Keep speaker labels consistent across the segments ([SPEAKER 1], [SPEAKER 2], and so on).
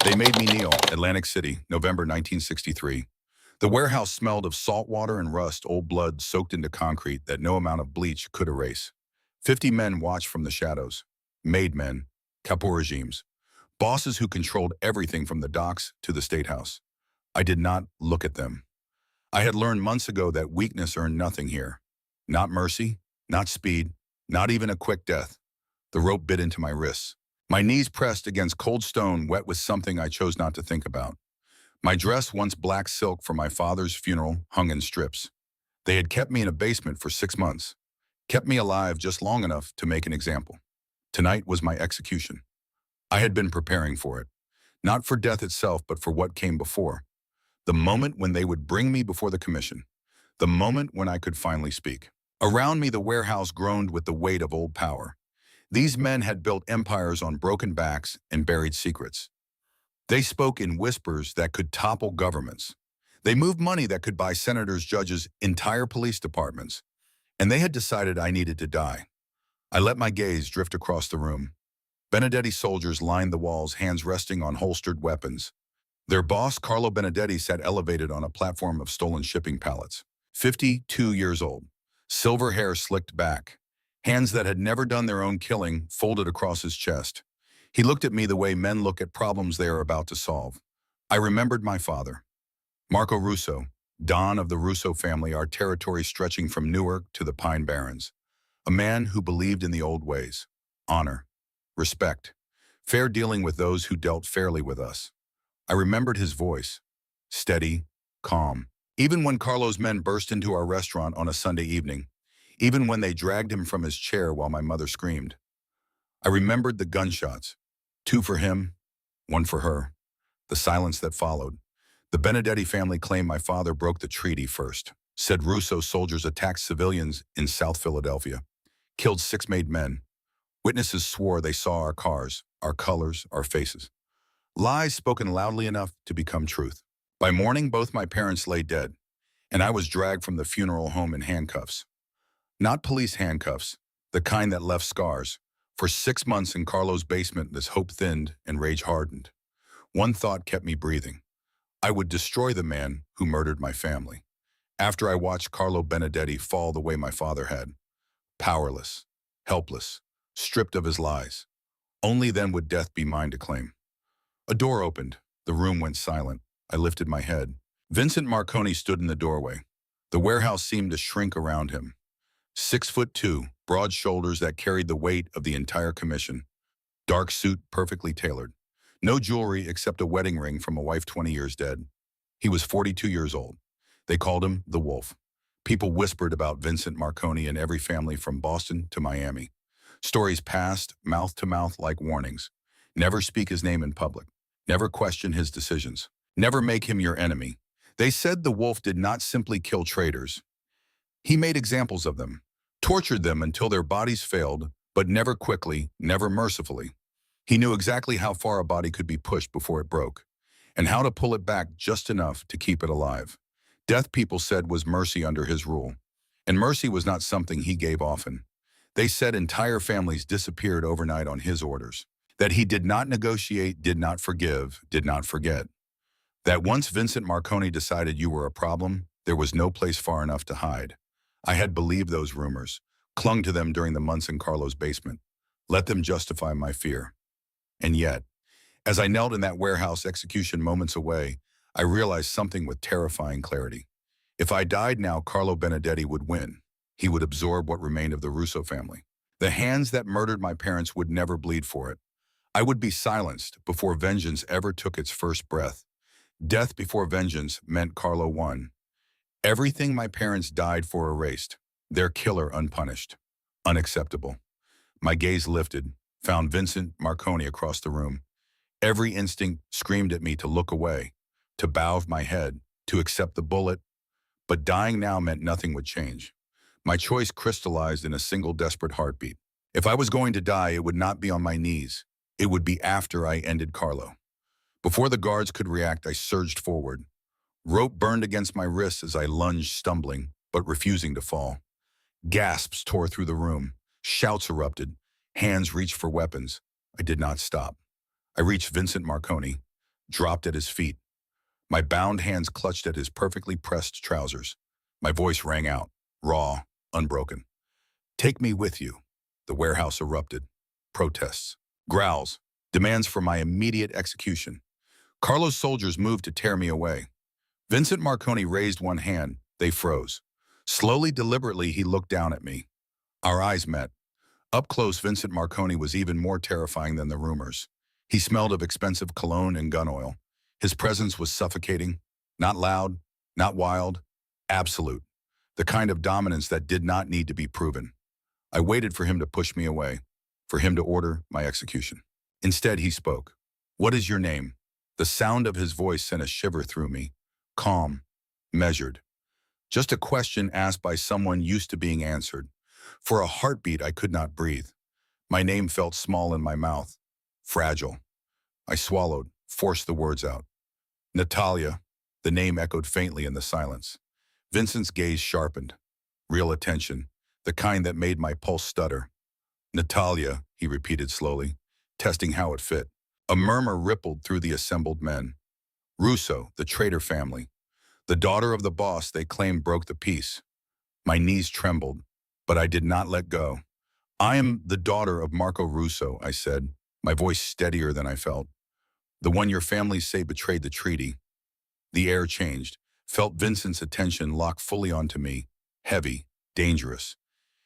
[SPEAKER 1] They made me kneel, Atlantic City, November 1963. The warehouse smelled of salt water and rust, old blood soaked into concrete that no amount of bleach could erase. 50 men watched from the shadows. Made men, caporal regimes, bosses who controlled everything from the docks to the State House. I did not look at them. I had learned months ago that weakness earned nothing here. Not mercy, not speed, not even a quick death. The rope bit into my wrists. My knees pressed against cold stone, wet with something I chose not to think about. My dress, once black silk for my father's funeral, hung in strips. They had kept me in a basement for 6 months, kept me alive just long enough to make an example. Tonight was my execution. I had been preparing for it, not for death itself, but for what came before. The moment when they would bring me before the commission. The moment when I could finally speak. Around me, the warehouse groaned with the weight of old power. These men had built empires on broken backs and buried secrets. They spoke in whispers that could topple governments. They moved money that could buy senators, judges, entire police departments. And they had decided I needed to die. I let my gaze drift across the room. Benedetti soldiers lined the walls, hands resting on holstered weapons. Their boss, Carlo Benedetti, sat elevated on a platform of stolen shipping pallets. 52 years old. Silver hair slicked back. Hands that had never done their own killing folded across his chest. He looked at me the way men look at problems they are about to solve. I remembered my father. Marco Russo, Don of the Russo family, our territory stretching from Newark to the Pine Barrens. A man who believed in the old ways. Honor. Respect. Fair dealing with those who dealt fairly with us. I remembered his voice. Steady, calm. Even when Carlo's men burst into our restaurant on a Sunday evening. Even when they dragged him from his chair while my mother screamed. I remembered the gunshots. 2 for him, 1 for her. The silence that followed. The Benedetti family claimed my father broke the treaty first. Said Russo soldiers attacked civilians in South Philadelphia. Killed 6 made men. Witnesses swore they saw our cars, our colors, our faces. Lies spoken loudly enough to become truth. By morning, both my parents lay dead, and I was dragged from the funeral home in handcuffs. Not police handcuffs, the kind that left scars. For 6 months in Carlo's basement, this hope thinned and rage hardened. One thought kept me breathing. I would destroy the man who murdered my family. After I watched Carlo Benedetti fall the way my father had. Powerless, helpless, stripped of his lies. Only then would death be mine to claim. A door opened. The room went silent. I lifted my head. Vincent Marconi stood in the doorway. The warehouse seemed to shrink around him. 6'2", broad shoulders that carried the weight of the entire commission. Dark suit perfectly tailored. No jewelry except a wedding ring from a wife 20 years dead. He was 42 years old. They called him the Wolf. People whispered about Vincent Marconi in every family from Boston to Miami. Stories passed mouth to mouth like warnings. Never speak his name in public. Never question his decisions. Never make him your enemy. They said the Wolf did not simply kill traitors. He made examples of them, tortured them until their bodies failed, but never quickly, never mercifully. He knew exactly how far a body could be pushed before it broke, and how to pull it back just enough to keep it alive. Death, people said, was mercy under his rule. And mercy was not something he gave often. They said entire families disappeared overnight on his orders. That he did not negotiate, did not forgive, did not forget. That once Vincent Marconi decided you were a problem, there was no place far enough to hide. I had believed those rumors, clung to them during the months in Carlo's basement, let them justify my fear. And yet, as I knelt in that warehouse execution moments away, I realized something with terrifying clarity. If I died now, Carlo Benedetti would win. He would absorb what remained of the Russo family. The hands that murdered my parents would never bleed for it. I would be silenced before vengeance ever took its first breath. Death before vengeance meant Carlo won. Everything my parents died for erased, their killer unpunished. Unacceptable. My gaze lifted, found Vincent Marconi across the room. Every instinct screamed at me to look away, to bow my head, to accept the bullet. But dying now meant nothing would change. My choice crystallized in a single desperate heartbeat. If I was going to die, it would not be on my knees. It would be after I ended Carlo. Before the guards could react, I surged forward. Rope burned against my wrists as I lunged, stumbling, but refusing to fall. Gasps tore through the room. Shouts erupted. Hands reached for weapons. I did not stop. I reached Vincent Marconi. dropped at his feet. My bound hands clutched at his perfectly pressed trousers. My voice rang out, raw, unbroken. "Take me with you." The warehouse erupted. Protests, growls, demands for my immediate execution. Carlo's soldiers moved to tear me away. Vincent Marconi raised one hand. They froze. Slowly, deliberately, he looked down at me. Our eyes met. Up close, Vincent Marconi was even more terrifying than the rumors. He smelled of expensive cologne and gun oil. His presence was suffocating, not loud, not wild, absolute. The kind of dominance that did not need to be proven. I waited for him to push me away, for him to order my execution. Instead, he spoke. "What is your name?" The sound of his voice sent a shiver through me. Calm, measured. Just a question asked by someone used to being answered. For a heartbeat, I could not breathe. My name felt small in my mouth, fragile. I swallowed, forced the words out. Natalia. The name echoed faintly in the silence. Vincent's gaze sharpened. Real attention, the kind that made my pulse stutter. "Natalia," he repeated slowly, testing how it fit. A murmur rippled through the assembled men. Russo, the traitor family. The daughter of the boss they claimed broke the peace. My knees trembled, but I did not let go. "I am the daughter of Marco Russo," I said, my voice steadier than I felt. "The one your families say betrayed the treaty." The air changed, felt Vincent's attention lock fully onto me, heavy, dangerous.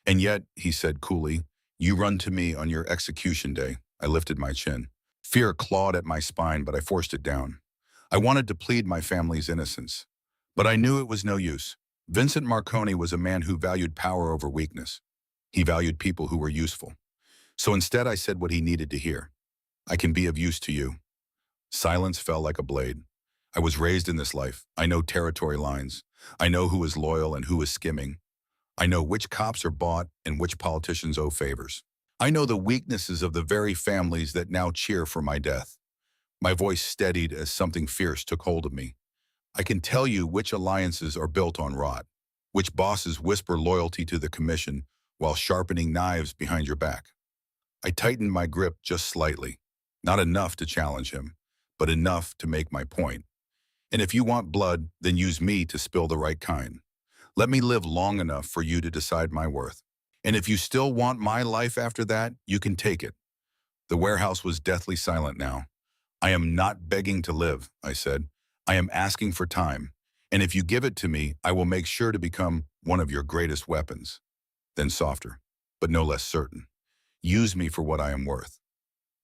[SPEAKER 1] "And yet," he said coolly, "you run to me on your execution day." I lifted my chin. Fear clawed at my spine, but I forced it down. I wanted to plead my family's innocence, but I knew it was no use. Vincent Marconi was a man who valued power over weakness. He valued people who were useful. So instead I said what he needed to hear. "I can be of use to you." Silence fell like a blade. I was raised in this life. I know territory lines. I know who is loyal and who is skimming. I know which cops are bought and which politicians owe favors. I know the weaknesses of the very families that now cheer for my death. My voice steadied as something fierce took hold of me. "I can tell you which alliances are built on rot, which bosses whisper loyalty to the commission while sharpening knives behind your back." I tightened my grip just slightly, not enough to challenge him, but enough to make my point. "And if you want blood, then use me to spill the right kind. Let me live long enough for you to decide my worth. And if you still want my life after that, you can take it." The warehouse was deathly silent now. "I am not begging to live," I said. "I am asking for time. And if you give it to me, I will make sure to become one of your greatest weapons." Then softer, but no less certain. "Use me for what I am worth."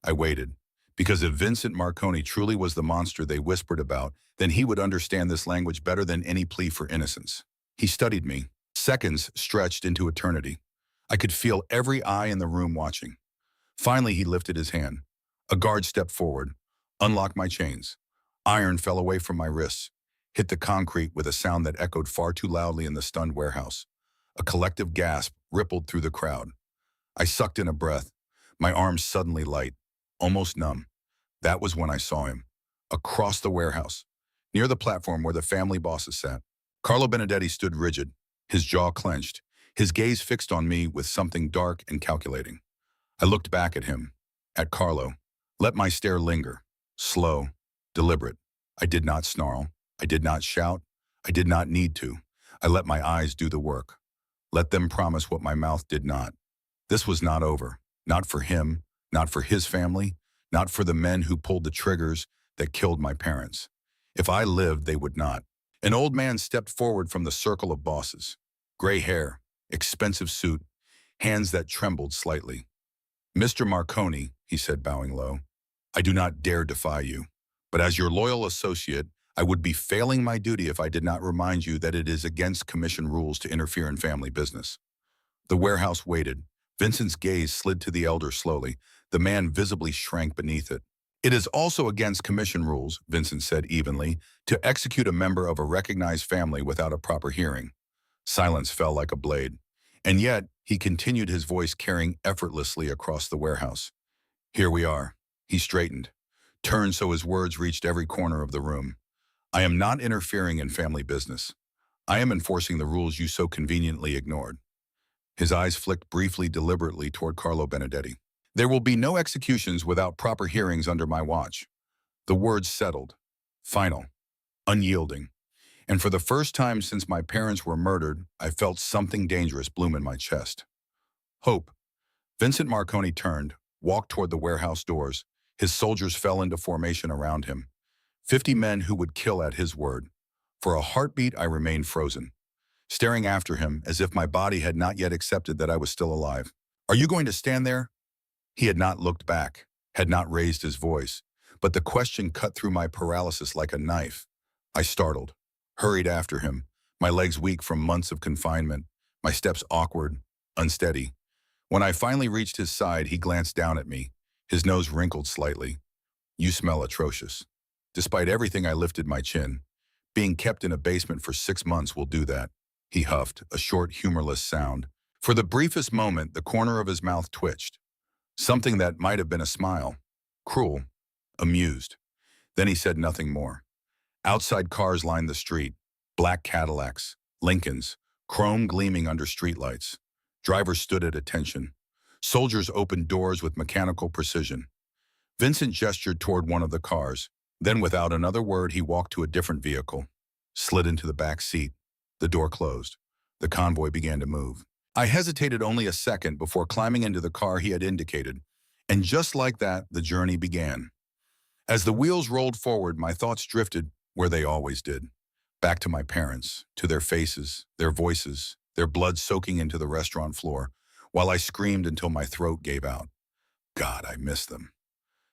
[SPEAKER 1] I waited, because if Vincent Marconi truly was the monster they whispered about, then he would understand this language better than any plea for innocence. He studied me. Seconds stretched into eternity. I could feel every eye in the room watching. Finally, he lifted his hand. A guard stepped forward, unlocked my chains. Iron fell away from my wrists, hit the concrete with a sound that echoed far too loudly in the stunned warehouse. A collective gasp rippled through the crowd. I sucked in a breath, my arms suddenly light, almost numb. That was when I saw him, across the warehouse, near the platform where the family bosses sat. Carlo Benedetti stood rigid, his jaw clenched, his gaze fixed on me with something dark and calculating. I looked back at him, at Carlo. Let my stare linger, slow, deliberate. I did not snarl. I did not shout. I did not need to. I let my eyes do the work. Let them promise what my mouth did not. This was not over. Not for him, not for his family, not for the men who pulled the triggers that killed my parents. If I lived, they would not. An old man stepped forward from the circle of bosses. Gray hair, expensive suit, hands that trembled slightly. "Mr. Marconi," he said, bowing low, "I do not dare defy you, but as your loyal associate, I would be failing my duty if I did not remind you that it is against commission rules to interfere in family business." The warehouse waited. Vincent's gaze slid to the elder slowly. The man visibly shrank beneath it. "It is also against commission rules," Vincent said evenly, "to execute a member of a recognized family without a proper hearing." Silence fell like a blade. And yet, he continued, his voice carrying effortlessly across the warehouse. "Here we are." He straightened, turned so his words reached every corner of the room. "I am not interfering in family business. I am enforcing the rules you so conveniently ignored." His eyes flicked briefly, deliberately toward Carlo Benedetti. "There will be no executions without proper hearings under my watch. The words settled. Final. Unyielding. And for the first time since my parents were murdered, I felt something dangerous bloom in my chest. Hope. Vincent Marconi turned, walked toward the warehouse doors. His soldiers fell into formation around him. 50 men who would kill at his word. For a heartbeat, I remained frozen, staring after him as if my body had not yet accepted that I was still alive. Are you going to stand there? He had not looked back, had not raised his voice, but the question cut through my paralysis like a knife. I startled, hurried after him, my legs weak from months of confinement, my steps awkward, unsteady. When I finally reached his side, he glanced down at me, his nose wrinkled slightly. You smell atrocious. Despite everything, I lifted my chin. Being kept in a basement for 6 months will do that. He huffed, a short, humorless sound. For the briefest moment, the corner of his mouth twitched. Something that might have been a smile. Cruel. Amused. Then he said nothing more. Outside cars lined the street. Black Cadillacs, Lincolns, chrome gleaming under streetlights. Drivers stood at attention. Soldiers opened doors with mechanical precision. Vincent gestured toward one of the cars. Then, without another word, he walked to a different vehicle, slid into the back seat. The door closed. The convoy began to move. I hesitated only a second before climbing into the car he had indicated, and just like that, the journey began. As the wheels rolled forward, my thoughts drifted where they always did, back to my parents, to their faces, their voices, their blood soaking into the restaurant floor, while I screamed until my throat gave out. God, I miss them.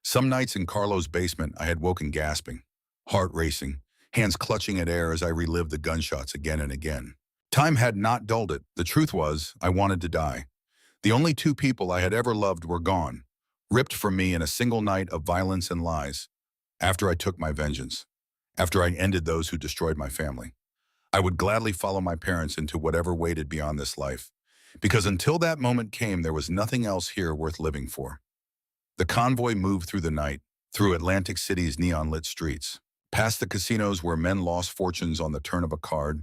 [SPEAKER 1] Some nights in Carlo's basement, I had woken gasping, heart racing, hands clutching at air as I relived the gunshots again and again. Time had not dulled it. The truth was, I wanted to die. The only 2 people I had ever loved were gone, ripped from me in a single night of violence and lies. After I took my vengeance, after I ended those who destroyed my family, I would gladly follow my parents into whatever waited beyond this life, because until that moment came, there was nothing else here worth living for. The convoy moved through the night, through Atlantic City's neon-lit streets, past the casinos where men lost fortunes on the turn of a card,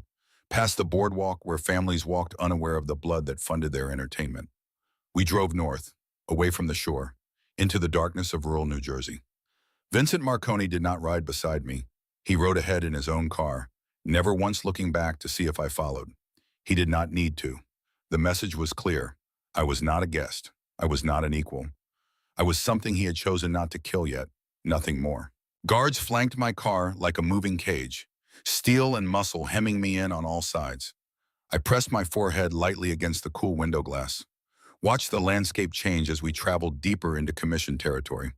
[SPEAKER 1] past the boardwalk where families walked unaware of the blood that funded their entertainment. We drove north, away from the shore, into the darkness of rural New Jersey. Vincent Marconi did not ride beside me. He rode ahead in his own car, never once looking back to see if I followed. He did not need to. The message was clear. I was not a guest. I was not an equal. I was something he had chosen not to kill yet, nothing more. Guards flanked my car like a moving cage, steel and muscle hemming me in on all sides. I pressed my forehead lightly against the cool window glass, watched the landscape change as we traveled deeper into commission territory.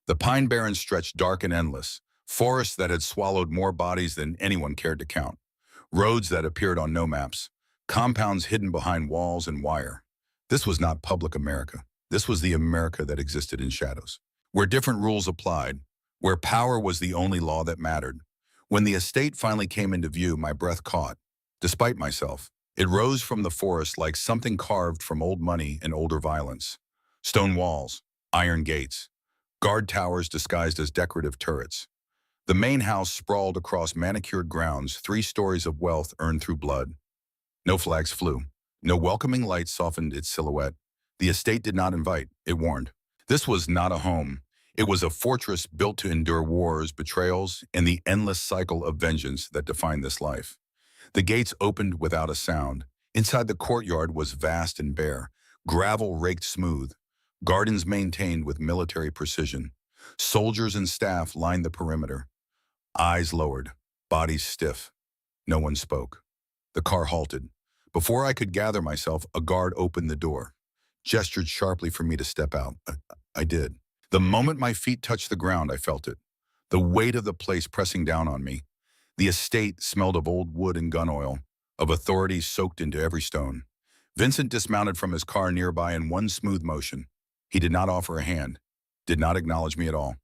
[SPEAKER 1] The Pine Barrens stretched dark and endless, forests that had swallowed more bodies than anyone cared to count, roads that appeared on no maps, compounds hidden behind walls and wire. This was not public America. This was the America that existed in shadows, where different rules applied, where power was the only law that mattered. When the estate finally came into view, my breath caught. Despite myself, it rose from the forest like something carved from old money and older violence. Stone walls, iron gates, guard towers disguised as decorative turrets. The main house sprawled across manicured grounds, 3 stories of wealth earned through blood. No flags flew. No welcoming light softened its silhouette. The estate did not invite, it warned. This was not a home. It was a fortress built to endure wars, betrayals, and the endless cycle of vengeance that defined this life. The gates opened without a sound. Inside the courtyard was vast and bare, gravel raked smooth, gardens maintained with military precision. Soldiers and staff lined the perimeter, eyes lowered, bodies stiff. No one spoke. The car halted. Before I could gather myself, a guard opened the door, gestured sharply for me to step out. I did. The moment my feet touched the ground, I felt it. The weight of the place pressing down on me. The estate smelled of old wood and gun oil, of authority soaked into every stone. Vincent dismounted from his car nearby in one smooth motion. He did not offer a hand, did not acknowledge me at all.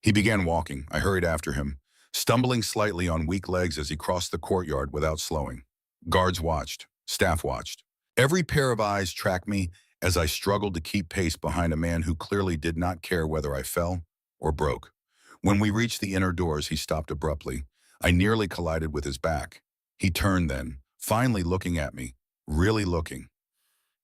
[SPEAKER 1] He began walking. I hurried after him, stumbling slightly on weak legs as he crossed the courtyard without slowing. Guards watched, staff watched. Every pair of eyes tracked me as I struggled to keep pace behind a man who clearly did not care whether I fell or broke. When we reached the inner doors, he stopped abruptly. I nearly collided with his back. He turned then, finally looking at me, really looking.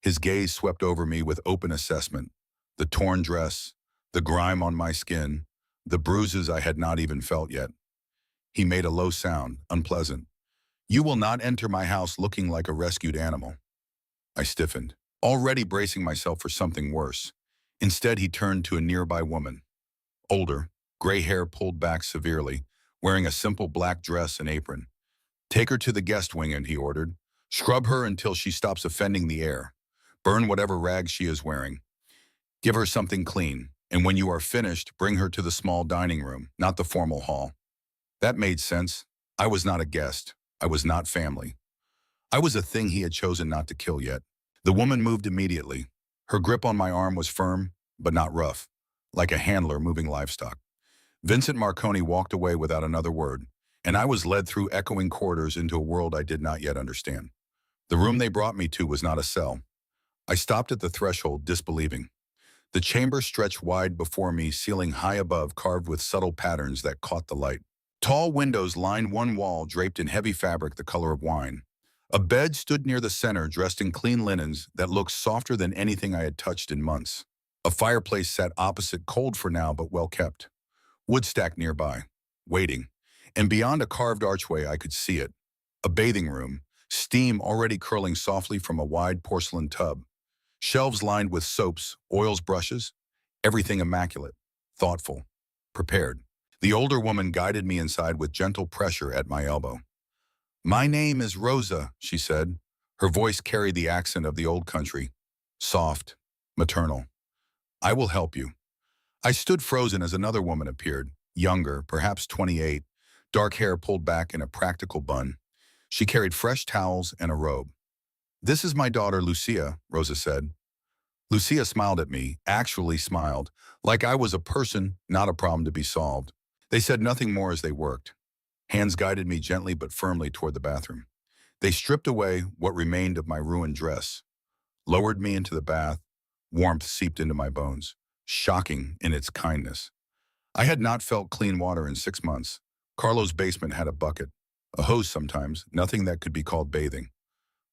[SPEAKER 1] His gaze swept over me with open assessment. The torn dress, the grime on my skin, the bruises I had not even felt yet. He made a low sound, unpleasant. You will not enter my house looking like a rescued animal. I stiffened, already bracing myself for something worse. Instead, he turned to a nearby woman. Older, gray hair pulled back severely, wearing a simple black dress and apron. Take her to the guest wing, he ordered. Scrub her until she stops offending the air. Burn whatever rags she is wearing. Give her something clean, and when you are finished, bring her to the small dining room, not the formal hall. That made sense. I was not a guest. I was not family. I was a thing he had chosen not to kill yet. The woman moved immediately. Her grip on my arm was firm, but not rough, like a handler moving livestock. Vincent Marconi walked away without another word, and I was led through echoing corridors into a world I did not yet understand. The room they brought me to was not a cell. I stopped at the threshold, disbelieving. The chamber stretched wide before me, ceiling high above, carved with subtle patterns that caught the light. Tall windows lined one wall, draped in heavy fabric the color of wine. A bed stood near the center, dressed in clean linens that looked softer than anything I had touched in months. A fireplace sat opposite, cold for now but well kept. Wood stacked nearby, waiting. And beyond a carved archway I could see it. A bathing room, steam already curling softly from a wide porcelain tub. Shelves lined with soaps, oils, brushes, everything immaculate, thoughtful, prepared. The older woman guided me inside with gentle pressure at my elbow. My name is Rosa, she said. Her voice carried the accent of the old country, soft, maternal. I will help you. I stood frozen as another woman appeared, younger, perhaps 28, dark hair pulled back in a practical bun. She carried fresh towels and a robe. This is my daughter, Lucia, Rosa said. Lucia smiled at me, actually smiled, like I was a person, not a problem to be solved. They said nothing more as they worked. Hands guided me gently but firmly toward the bathroom. They stripped away what remained of my ruined dress, lowered me into the bath. Warmth seeped into my bones, shocking in its kindness. I had not felt clean water in 6 months. Carlo's basement had a bucket, a hose sometimes, nothing that could be called bathing.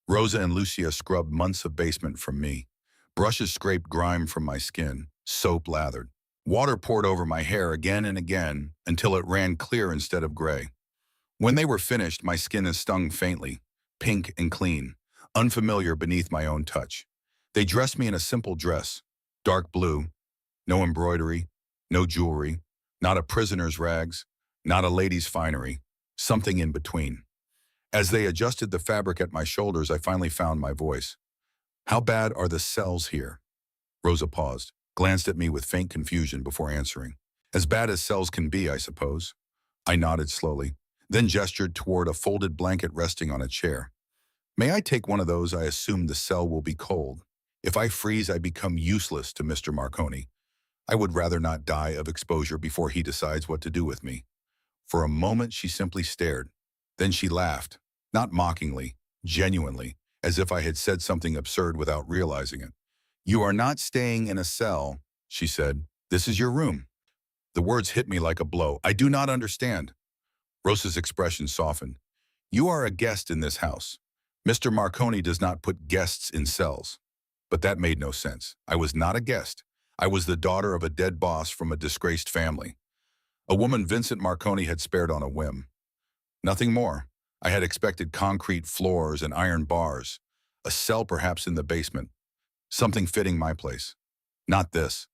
[SPEAKER 1] Rosa and Lucia scrubbed months of basement from me. Brushes scraped grime from my skin, soap lathered. Water poured over my hair again and again until it ran clear instead of gray. When they were finished, my skin stung faintly, pink and clean, unfamiliar beneath my own touch. They dressed me in a simple dress, dark blue, no embroidery, no jewelry, not a prisoner's rags, not a lady's finery, something in between. As they adjusted the fabric at my shoulders, I finally found my voice. How bad are the cells here? Rosa paused, glanced at me with faint confusion before answering. As bad as cells can be, I suppose. I nodded slowly, then gestured toward a folded blanket resting on a chair. May I take one of those? I assume the cell will be cold. If I freeze, I become useless to Mr. Marconi. I would rather not die of exposure before he decides what to do with me. For a moment, she simply stared. Then she laughed, not mockingly, genuinely, as if I had said something absurd without realizing it. You are not staying in a cell, she said. This is your room. The words hit me like a blow. I do not understand. Rosa's expression softened. You are a guest in this house. Mr. Marconi does not put guests in cells. But that made no sense. I was not a guest. I was the daughter of a dead boss from a disgraced family. A woman Vincent Marconi had spared on a whim. Nothing more. I had expected concrete floors and iron bars, a cell perhaps in the basement, something fitting my place. Not this.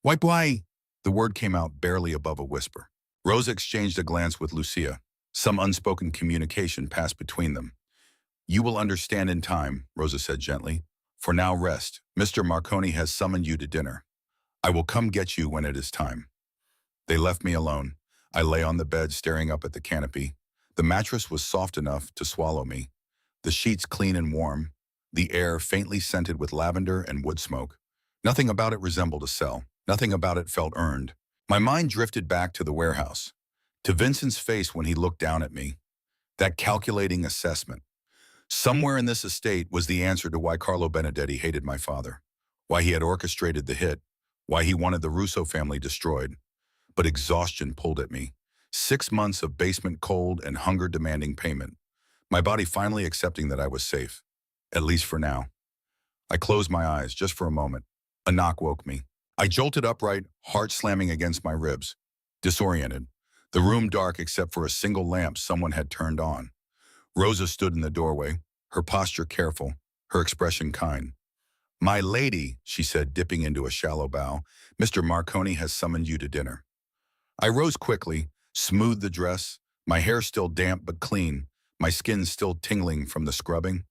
[SPEAKER 1] Why? The word came out barely above a whisper. Rosa exchanged a glance with Lucia. Some unspoken communication passed between them. You will understand in time, Rosa said gently. For now, rest. Mr. Marconi has summoned you to dinner. I will come get you when it is time. They left me alone. I lay on the bed staring up at the canopy. The mattress was soft enough to swallow me. The sheets clean and warm. The air faintly scented with lavender and wood smoke. Nothing about it resembled a cell. Nothing about it felt earned. My mind drifted back to the warehouse, to Vincent's face when he looked down at me. That calculating assessment. Somewhere in this estate was the answer to why Carlo Benedetti hated my father, why he had orchestrated the hit, why he wanted the Russo family destroyed. But exhaustion pulled at me. 6 months of basement cold and hunger demanding payment. My body finally accepting that I was safe, at least for now. I closed my eyes just for a moment. A knock woke me. I jolted upright, heart slamming against my ribs. disoriented. The room dark except for a single lamp someone had turned on. Rosa stood in the doorway, her posture careful, her expression kind. "My lady," she said, dipping into a shallow bow, "Mr. Marconi has summoned you to dinner." I rose quickly, smoothed the dress, my hair still damp but clean, my skin still tingling from the scrubbing.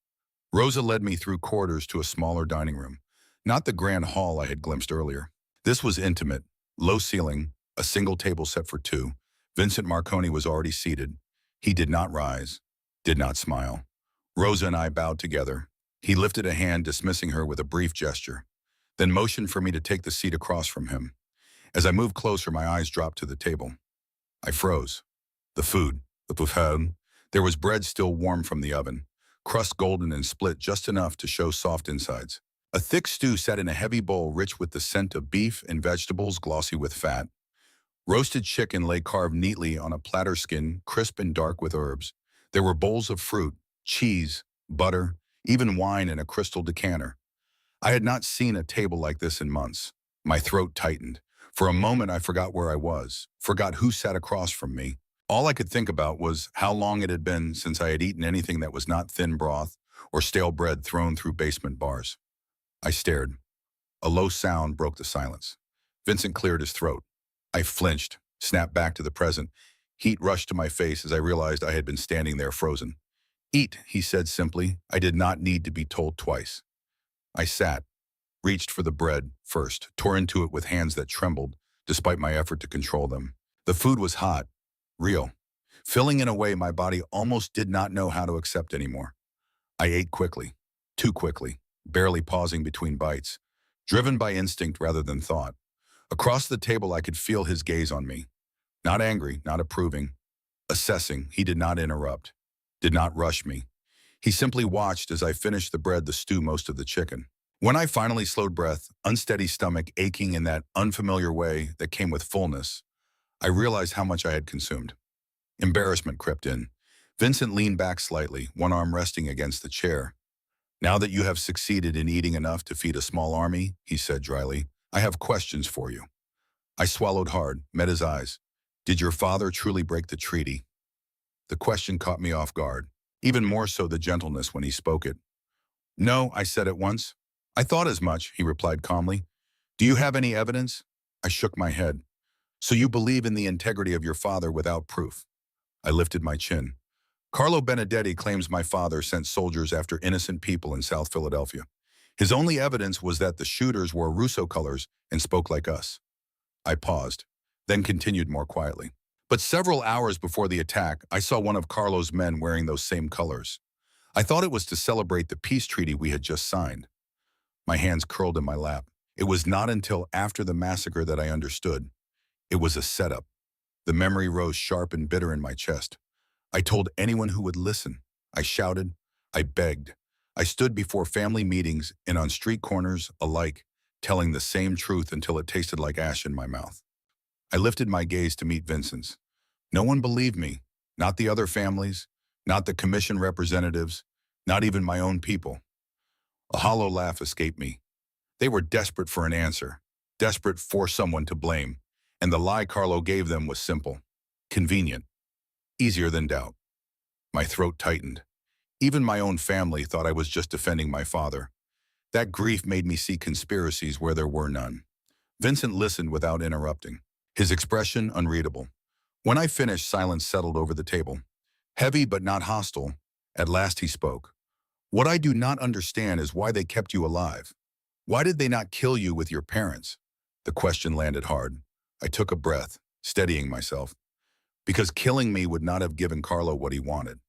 [SPEAKER 1] Rosa led me through corridors to a smaller dining room, not the grand hall I had glimpsed earlier. This was intimate, low ceiling, a single table set for two. Vincent Marconi was already seated. He did not rise, did not smile. Rosa and I bowed together. He lifted a hand, dismissing her with a brief gesture, then motioned for me to take the seat across from him. As I moved closer, my eyes dropped to the table. I froze. The food, the buffet. There was bread still warm from the oven, crust golden and split just enough to show soft insides. A thick stew sat in a heavy bowl rich with the scent of beef and vegetables glossy with fat. Roasted chicken lay carved neatly on a platter skin, crisp and dark with herbs. There were bowls of fruit, cheese, butter, even wine in a crystal decanter. I had not seen a table like this in months. My throat tightened. For a moment, I forgot where I was, forgot who sat across from me. All I could think about was how long it had been since I had eaten anything that was not thin broth or stale bread thrown through basement bars. I stared. A low sound broke the silence. Vincent cleared his throat. I flinched, snapped back to the present. Heat rushed to my face as I realized I had been standing there frozen. "Eat," he said simply. I did not need to be told twice. I sat, reached for the bread first, tore into it with hands that trembled, despite my effort to control them. The food was hot, real, filling in a way my body almost did not know how to accept anymore. I ate quickly, too quickly, barely pausing between bites, driven by instinct rather than thought. Across the table, I could feel his gaze on me. Not angry, not approving, assessing. He did not interrupt, did not rush me. He simply watched as I finished the bread, the stew, most of the chicken. When I finally slowed breath, unsteady stomach aching in that unfamiliar way that came with fullness, I realized how much I had consumed. Embarrassment crept in. Vincent leaned back slightly, one arm resting against the chair. "Now that you have succeeded in eating enough to feed a small army," he said dryly, "I have questions for you." I swallowed hard, met his eyes. "Did your father truly break the treaty?" The question caught me off guard, even more so the gentleness when he spoke it. "No," I said at once. "I thought as much," he replied calmly. "Do you have any evidence?" I shook my head. "So you believe in the integrity of your father without proof?" I lifted my chin. "Carlo Benedetti claims my father sent soldiers after innocent people in South Philadelphia. His only evidence was that the shooters wore Russo colors and spoke like us." I paused, then continued more quietly. "But several hours before the attack, I saw one of Carlo's men wearing those same colors. I thought it was to celebrate the peace treaty we had just signed." My hands curled in my lap. It was not until after the massacre that I understood. It was a setup. The memory rose sharp and bitter in my chest. I told anyone who would listen. I shouted. I begged. I stood before family meetings and on street corners alike, telling the same truth until it tasted like ash in my mouth. I lifted my gaze to meet Vincent's. No one believed me. Not the other families, not the commission representatives, not even my own people. A hollow laugh escaped me. They were desperate for an answer, desperate for someone to blame, and the lie Carlo gave them was simple, convenient, easier than doubt. My throat tightened. Even my own family thought I was just defending my father. That grief made me see conspiracies where there were none. Vincent listened without interrupting, his expression unreadable. When I finished, silence settled over the table. Heavy but not hostile, at last he spoke. "What I do not understand is why they kept you alive. Why did they not kill you with your parents?" The question landed hard. I took a breath, steadying myself. "Because killing me would not have given Carlo what he wanted."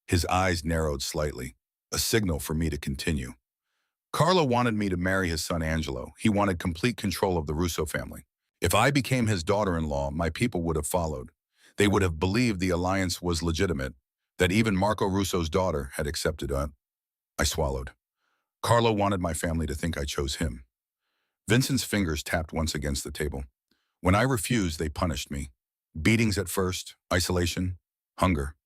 [SPEAKER 1] His eyes narrowed slightly, a signal for me to continue. "Carlo wanted me to marry his son Angelo. He wanted complete control of the Russo family. If I became his daughter-in-law, my people would have followed. They would have believed the alliance was legitimate, that even Marco Russo's daughter had accepted it." I swallowed. "Carlo wanted my family to think I chose him." Vincent's fingers tapped once against the table. "When I refused, they punished me. Beatings at first, isolation, hunger.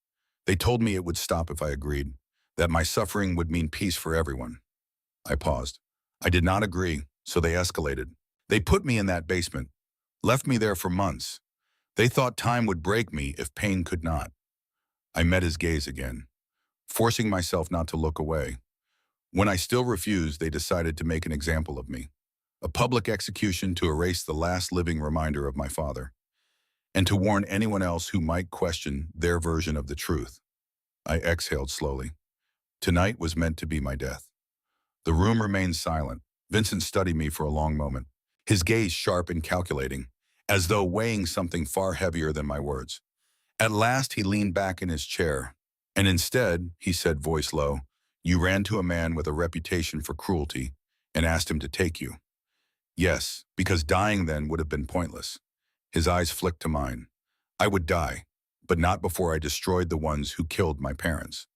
[SPEAKER 1] They told me it would stop if I agreed, that my suffering would mean peace for everyone." I paused. I did not agree, so they escalated. They put me in that basement, left me there for months. They thought time would break me if pain could not. I met his gaze again, forcing myself not to look away. When I still refused, they decided to make an example of me. A public execution to erase the last living reminder of my father, and to warn anyone else who might question their version of the truth. I exhaled slowly. Tonight was meant to be my death. The room remained silent. Vincent studied me for a long moment, his gaze sharp and calculating, as though weighing something far heavier than my words. At last, he leaned back in his chair, and instead, he said, voice low, "You ran to a man with a reputation for cruelty and asked him to take you." Yes, because dying then would have been pointless. His eyes flicked to mine. I would die, but not before I destroyed the ones who killed my parents.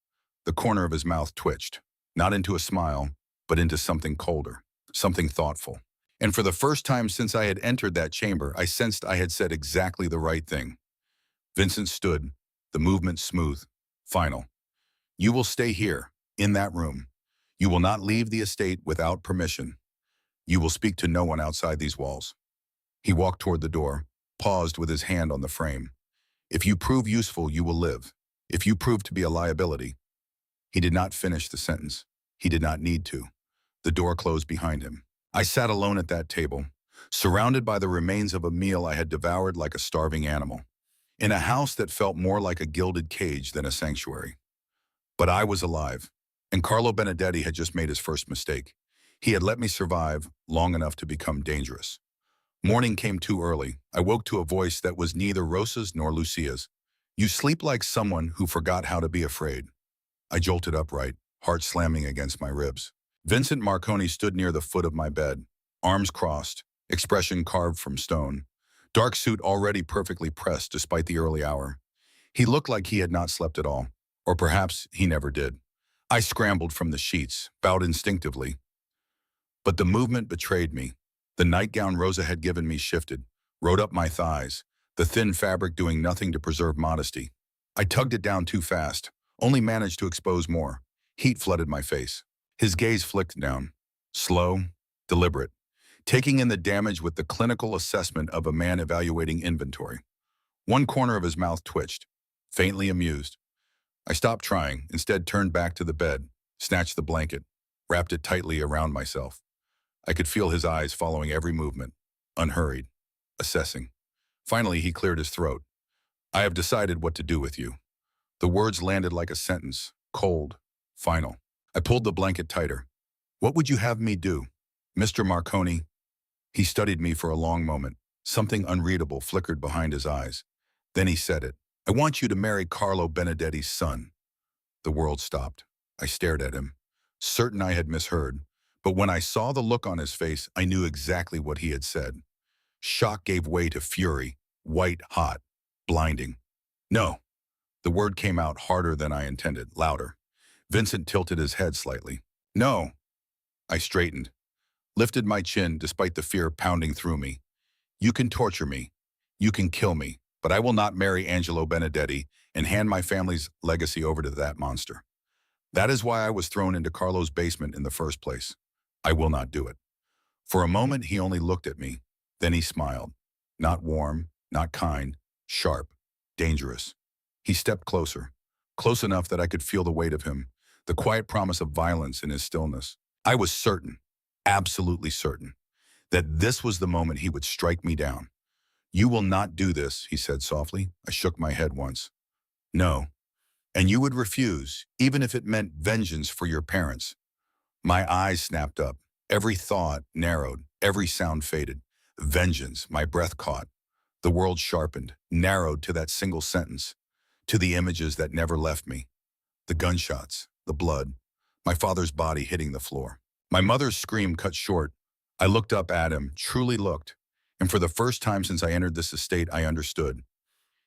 [SPEAKER 1] The corner of his mouth twitched, not into a smile, but into something colder, something thoughtful. And for the first time since I had entered that chamber, I sensed I had said exactly the right thing. Vincent stood, the movement smooth, final. "You will stay here, in that room. You will not leave the estate without permission. You will speak to no one outside these walls." He walked toward the door, paused with his hand on the frame. "If you prove useful, you will live. If you prove to be a liability." He did not finish the sentence. He did not need to. The door closed behind him. I sat alone at that table, surrounded by the remains of a meal I had devoured like a starving animal, in a house that felt more like a gilded cage than a sanctuary. But I was alive, and Carlo Benedetti had just made his first mistake. He had let me survive long enough to become dangerous. Morning came too early. I woke to a voice that was neither Rosa's nor Lucia's. "You sleep like someone who forgot how to be afraid." I jolted upright, heart slamming against my ribs. Vincent Marconi stood near the foot of my bed, arms crossed, expression carved from stone, dark suit already perfectly pressed despite the early hour. He looked like he had not slept at all, or perhaps he never did. I scrambled from the sheets, bowed instinctively. But the movement betrayed me. The nightgown Rosa had given me shifted, rode up my thighs, the thin fabric doing nothing to preserve modesty. I tugged it down too fast, only managed to expose more. Heat flooded my face. His gaze flicked down, slow, deliberate, taking in the damage with the clinical assessment of a man evaluating inventory. One corner of his mouth twitched, faintly amused. I stopped trying, instead turned back to the bed, snatched the blanket, wrapped it tightly around myself. I could feel his eyes following every movement, unhurried, assessing. Finally, he cleared his throat. "I have decided what to do with you." The words landed like a sentence, cold, final. I pulled the blanket tighter. "What would you have me do, Mr. Marconi?" He studied me for a long moment. Something unreadable flickered behind his eyes. Then he said it. "I want you to marry Carlo Benedetti's son." The world stopped. I stared at him, certain I had misheard. But when I saw the look on his face, I knew exactly what he had said. Shock gave way to fury, white hot, blinding. "No." The word came out harder than I intended, louder. Vincent tilted his head slightly. "No." I straightened, lifted my chin despite the fear pounding through me. "You can torture me. You can kill me, but I will not marry Angelo Benedetti and hand my family's legacy over to that monster. That is why I was thrown into Carlo's basement in the first place. I will not do it." For a moment, he only looked at me. Then he smiled. Not warm, not kind, sharp, dangerous. He stepped closer, close enough that I could feel the weight of him, the quiet promise of violence in his stillness. I was certain, absolutely certain, that this was the moment he would strike me down. "You will not do this," he said softly. I shook my head once. "No. And you would refuse, even if it meant vengeance for your parents." My eyes snapped up. Every thought narrowed, every sound faded. Vengeance, my breath caught. The world sharpened, narrowed to that single sentence, to the images that never left me. The gunshots, the blood, my father's body hitting the floor. My mother's scream cut short. I looked up at him, truly looked, and for the first time since I entered this estate, I understood.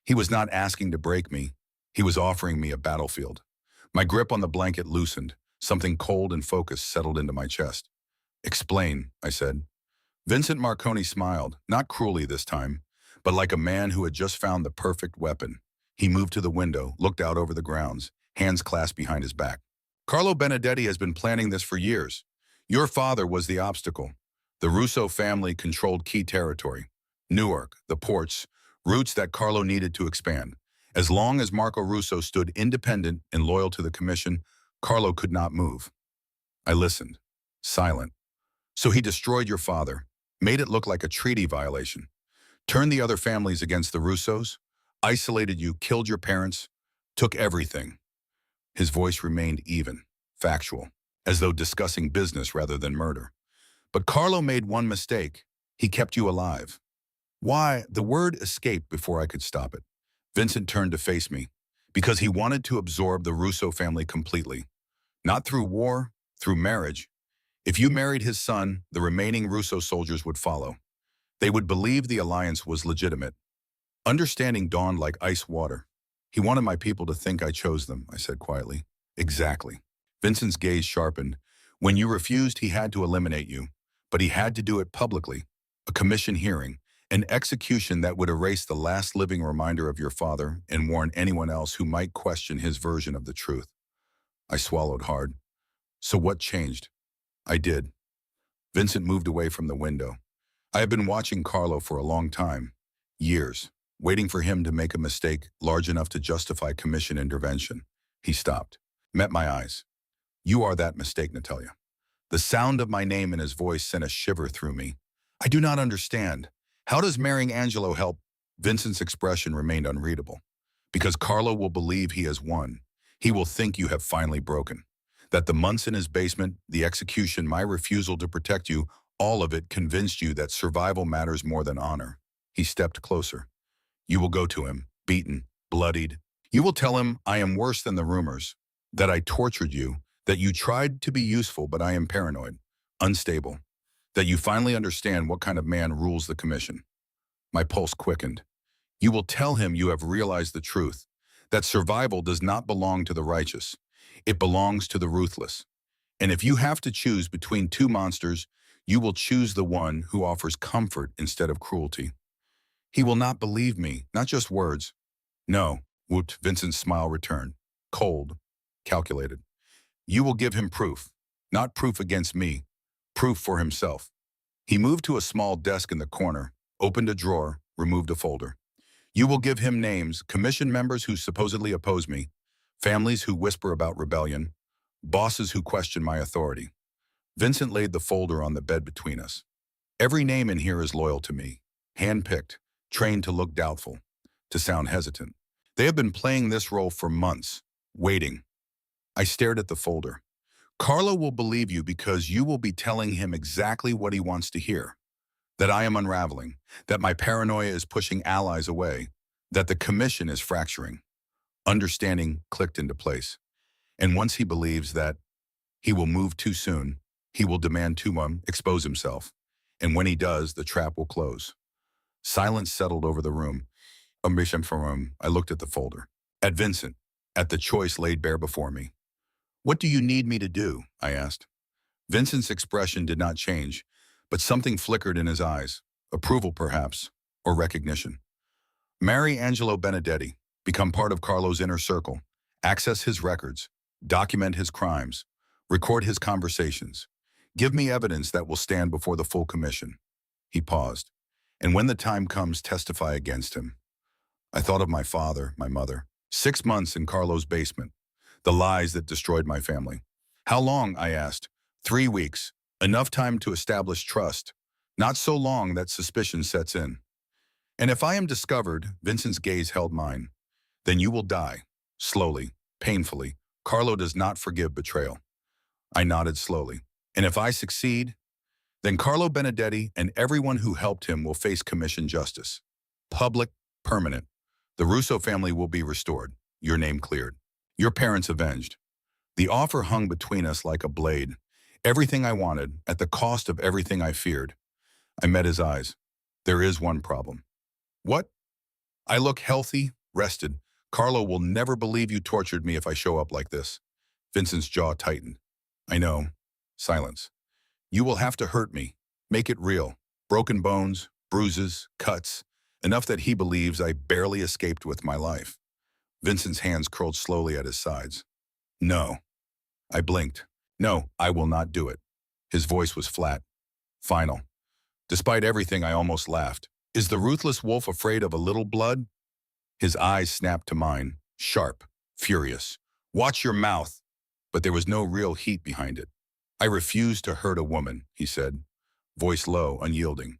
[SPEAKER 1] He was not asking to break me. He was offering me a battlefield. My grip on the blanket loosened. Something cold and focused settled into my chest. "Explain," I said. Vincent Marconi smiled, not cruelly this time, but like a man who had just found the perfect weapon. He moved to the window, looked out over the grounds, hands clasped behind his back. "Carlo Benedetti has been planning this for years. Your father was the obstacle. The Russo family controlled key territory. Newark, the ports, Roots that Carlo needed to expand. As long as Marco Russo stood independent and loyal to the commission, Carlo could not move. I listened, silent. So he destroyed your father, made it look like a treaty violation, turned the other families against the Russos, isolated you, killed your parents, took everything. His voice remained even, factual, as though discussing business rather than murder. But Carlo made one mistake. He kept you alive. Why? The word escaped before I could stop it. Vincent turned to face me, because he wanted to absorb the Russo family completely. Not through war, through marriage. If you married his son, the remaining Russo soldiers would follow. They would believe the alliance was legitimate. Understanding dawned like ice water. He wanted my people to think I chose them, I said quietly. Exactly. Vincent's gaze sharpened. When you refused, he had to eliminate you. But he had to do it publicly. A commission hearing, an execution that would erase the last living reminder of your father and warn anyone else who might question his version of the truth. I swallowed hard. So what changed? I did. Vincent moved away from the window. I had been watching Carlo for a long time, years, waiting for him to make a mistake large enough to justify commission intervention. He stopped, met my eyes. You are that mistake, Natalia. The sound of my name in his voice sent a shiver through me. I do not understand. How does marrying Angelo help? Vincent's expression remained unreadable. Because Carlo will believe he has won. He will think you have finally broken. That the months in his basement, the execution, my refusal to protect you, all of it convinced you that survival matters more than honor. He stepped closer. You will go to him, beaten, bloodied. You will tell him I am worse than the rumors, that I tortured you, that you tried to be useful but I am paranoid, unstable, that you finally understand what kind of man rules the commission. My pulse quickened. You will tell him you have realized the truth, that survival does not belong to the righteous. It belongs to the ruthless. And if you have to choose between two monsters, you will choose the one who offers comfort instead of cruelty. He will not believe me, not just words. No, whooped. Vincent's smile returned, cold, calculated. You will give him proof, not proof against me, proof for himself. He moved to a small desk in the corner, opened a drawer, removed a folder. You will give him names, commission members who supposedly oppose me, families who whisper about rebellion, bosses who question my authority. Vincent laid the folder on the bed between us. Every name in here is loyal to me, handpicked, trained to look doubtful, to sound hesitant. They have been playing this role for months, waiting. I stared at the folder. Carlo will believe you because you will be telling him exactly what he wants to hear. That I am unraveling, that my paranoia is pushing allies away, that the commission is fracturing. Understanding clicked into place. And once he believes that he will move too soon, he will demand too much, expose himself. And when he does, the trap will close. Silence settled over the room. I looked at the folder. At Vincent, at the choice laid bare before me. What do you need me to do? I asked. Vincent's expression did not change, but something flickered in his eyes. Approval, perhaps, or recognition. Marry Angelo Benedetti, become part of Carlo's inner circle, access his records, document his crimes, record his conversations. Give me evidence that will stand before the full commission. He paused. And when the time comes, testify against him. I thought of my father, my mother. 6 months in Carlo's basement. The lies that destroyed my family. How long? I asked. 3 weeks. Enough time to establish trust. Not so long that suspicion sets in. And if I am discovered, Vincent's gaze held mine, then you will die. Slowly, painfully. Carlo does not forgive betrayal. I nodded slowly. And if I succeed, then Carlo Benedetti and everyone who helped him will face commission justice. Public, permanent. The Russo family will be restored. Your name cleared. Your parents avenged. The offer hung between us like a blade. Everything I wanted, at the cost of everything I feared. I met his eyes. There is one problem. What? I look healthy, rested. Carlo will never believe you tortured me if I show up like this. Vincent's jaw tightened. I know. Silence. You will have to hurt me. Make it real. Broken bones, bruises, cuts. Enough that he believes I barely escaped with my life. Vincent's hands curled slowly at his sides. No. I blinked. No, I will not do it. His voice was flat. Final. Despite everything, I almost laughed. Is the ruthless wolf afraid of a little blood? His eyes snapped to mine, sharp, furious. Watch your mouth. But there was no real heat behind it. I refuse to hurt a woman, he said, voice low, unyielding.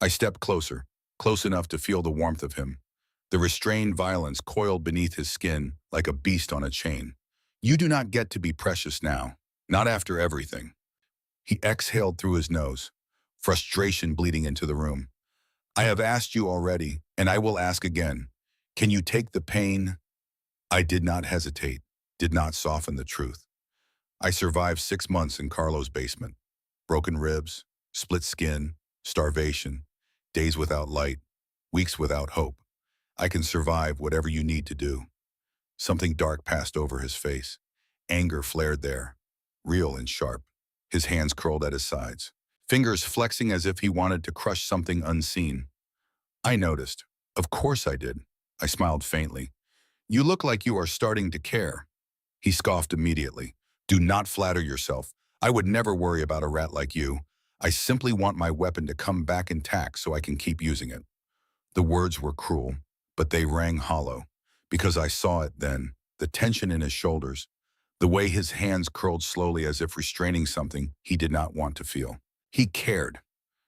[SPEAKER 1] I stepped closer, close enough to feel the warmth of him. The restrained violence coiled beneath his skin like a beast on a chain. You do not get to be precious now, not after everything. He exhaled through his nose, frustration bleeding into the room. I have asked you already, and I will ask again. Can you take the pain? I did not hesitate, did not soften the truth. I survived 6 months in Carlo's basement. Broken ribs, split skin, starvation, days without light, weeks without hope. I can survive whatever you need to do. Something dark passed over his face. Anger flared there, real and sharp. His hands curled at his sides, fingers flexing as if he wanted to crush something unseen. I noticed. Of course I did. I smiled faintly. You look like you are starting to care. He scoffed immediately. Do not flatter yourself. I would never worry about a rat like you. I simply want my weapon to come back intact so I can keep using it. The words were cruel, but they rang hollow, because I saw it then, the tension in his shoulders, the way his hands curled slowly as if restraining something he did not want to feel. He cared,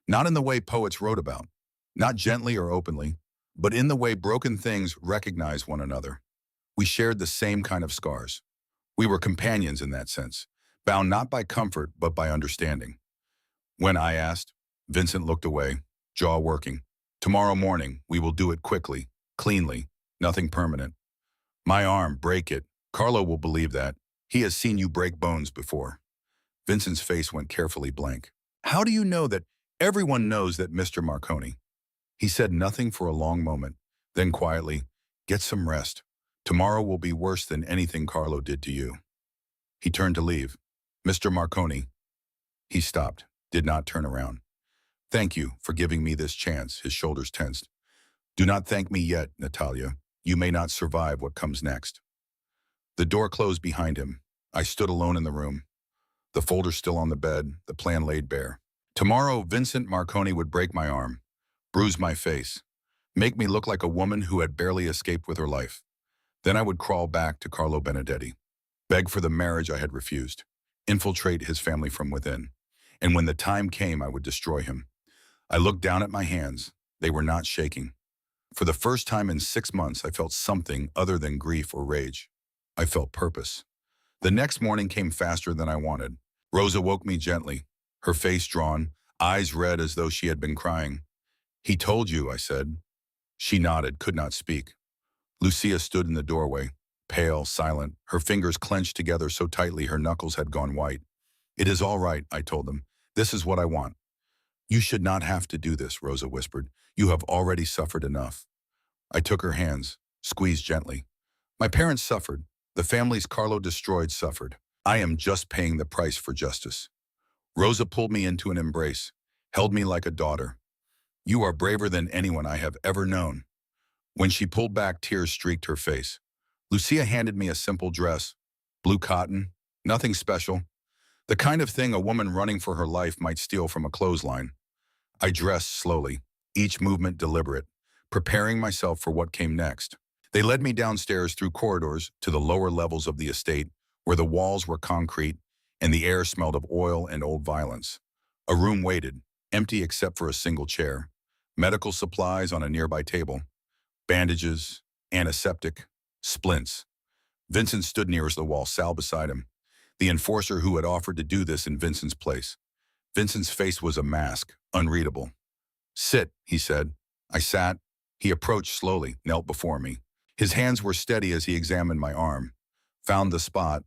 [SPEAKER 1] not in the way poets wrote about, not gently or openly, but in the way broken things recognize one another. We shared the same kind of scars. We were companions in that sense, bound not by comfort but by understanding. When I asked, Vincent looked away, jaw working. Tomorrow morning, we will do it quickly, cleanly, nothing permanent. My arm, break it. Carlo will believe that. He has seen you break bones before. Vincent's face went carefully blank. How do you know that? Everyone knows that, Mr. Marconi. He said nothing for a long moment, then quietly, get some rest. Tomorrow will be worse than anything Carlo did to you. He turned to leave. Mr. Marconi. He stopped, did not turn around. Thank you for giving me this chance, his shoulders tensed. Do not thank me yet, Natalia. You may not survive what comes next. The door closed behind him. I stood alone in the room. The folder still on the bed, the plan laid bare. Tomorrow, Vincent Marconi would break my arm, bruise my face, make me look like a woman who had barely escaped with her life. Then I would crawl back to Carlo Benedetti, beg for the marriage I had refused, infiltrate his family from within. And when the time came, I would destroy him. I looked down at my hands. They were not shaking. For the first time in 6 months, I felt something other than grief or rage. I felt purpose. The next morning came faster than I wanted. Rosa woke me gently, her face drawn, eyes red as though she had been crying. He told you, I said. She nodded, could not speak. Lucia stood in the doorway, pale, silent, her fingers clenched together so tightly her knuckles had gone white. It is all right, I told them. This is what I want. You should not have to do this, Rosa whispered. You have already suffered enough. I took her hands, squeezed gently. My parents suffered. The families Carlo destroyed suffered. I am just paying the price for justice. Rosa pulled me into an embrace, held me like a daughter. You are braver than anyone I have ever known. When she pulled back, tears streaked her face. Lucia handed me a simple dress, blue cotton, nothing special. The kind of thing a woman running for her life might steal from a clothesline. I dressed slowly, each movement deliberate, preparing myself for what came next. They led me downstairs through corridors to the lower levels of the estate, where the walls were concrete and the air smelled of oil and old violence. A room waited, empty except for a single chair, medical supplies on a nearby table, bandages, antiseptic, splints. Vincent stood nearest the wall, Sal beside him, the enforcer who had offered to do this in Vincent's place. Vincent's face was a mask, unreadable. Sit, he said. I sat. He approached slowly, knelt before me. His hands were steady as he examined my arm, found the spot,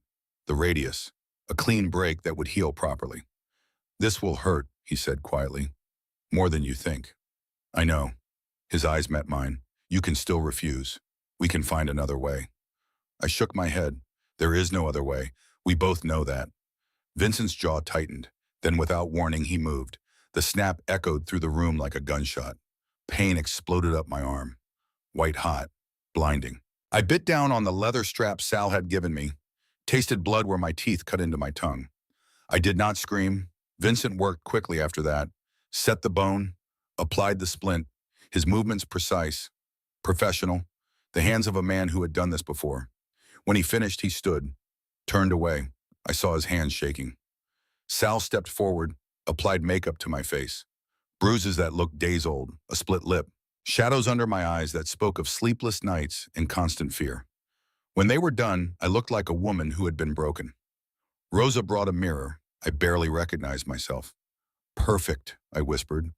[SPEAKER 1] the radius, a clean break that would heal properly. This will hurt, he said quietly. More than you think. I know. His eyes met mine. You can still refuse. We can find another way. I shook my head. There is no other way. We both know that. Vincent's jaw tightened. Then without warning, he moved. The snap echoed through the room like a gunshot. Pain exploded up my arm. White hot, blinding. I bit down on the leather strap Sal had given me, tasted blood where my teeth cut into my tongue. I did not scream. Vincent worked quickly after that, set the bone, applied the splint. his movements precise, professional, the hands of a man who had done this before. When he finished, he stood, turned away. I saw his hands shaking. Sal stepped forward, applied makeup to my face. Bruises that looked days old, a split lip, shadows under my eyes that spoke of sleepless nights and constant fear. When they were done, I looked like a woman who had been broken. Rosa brought a mirror. I barely recognized myself. Perfect, I whispered.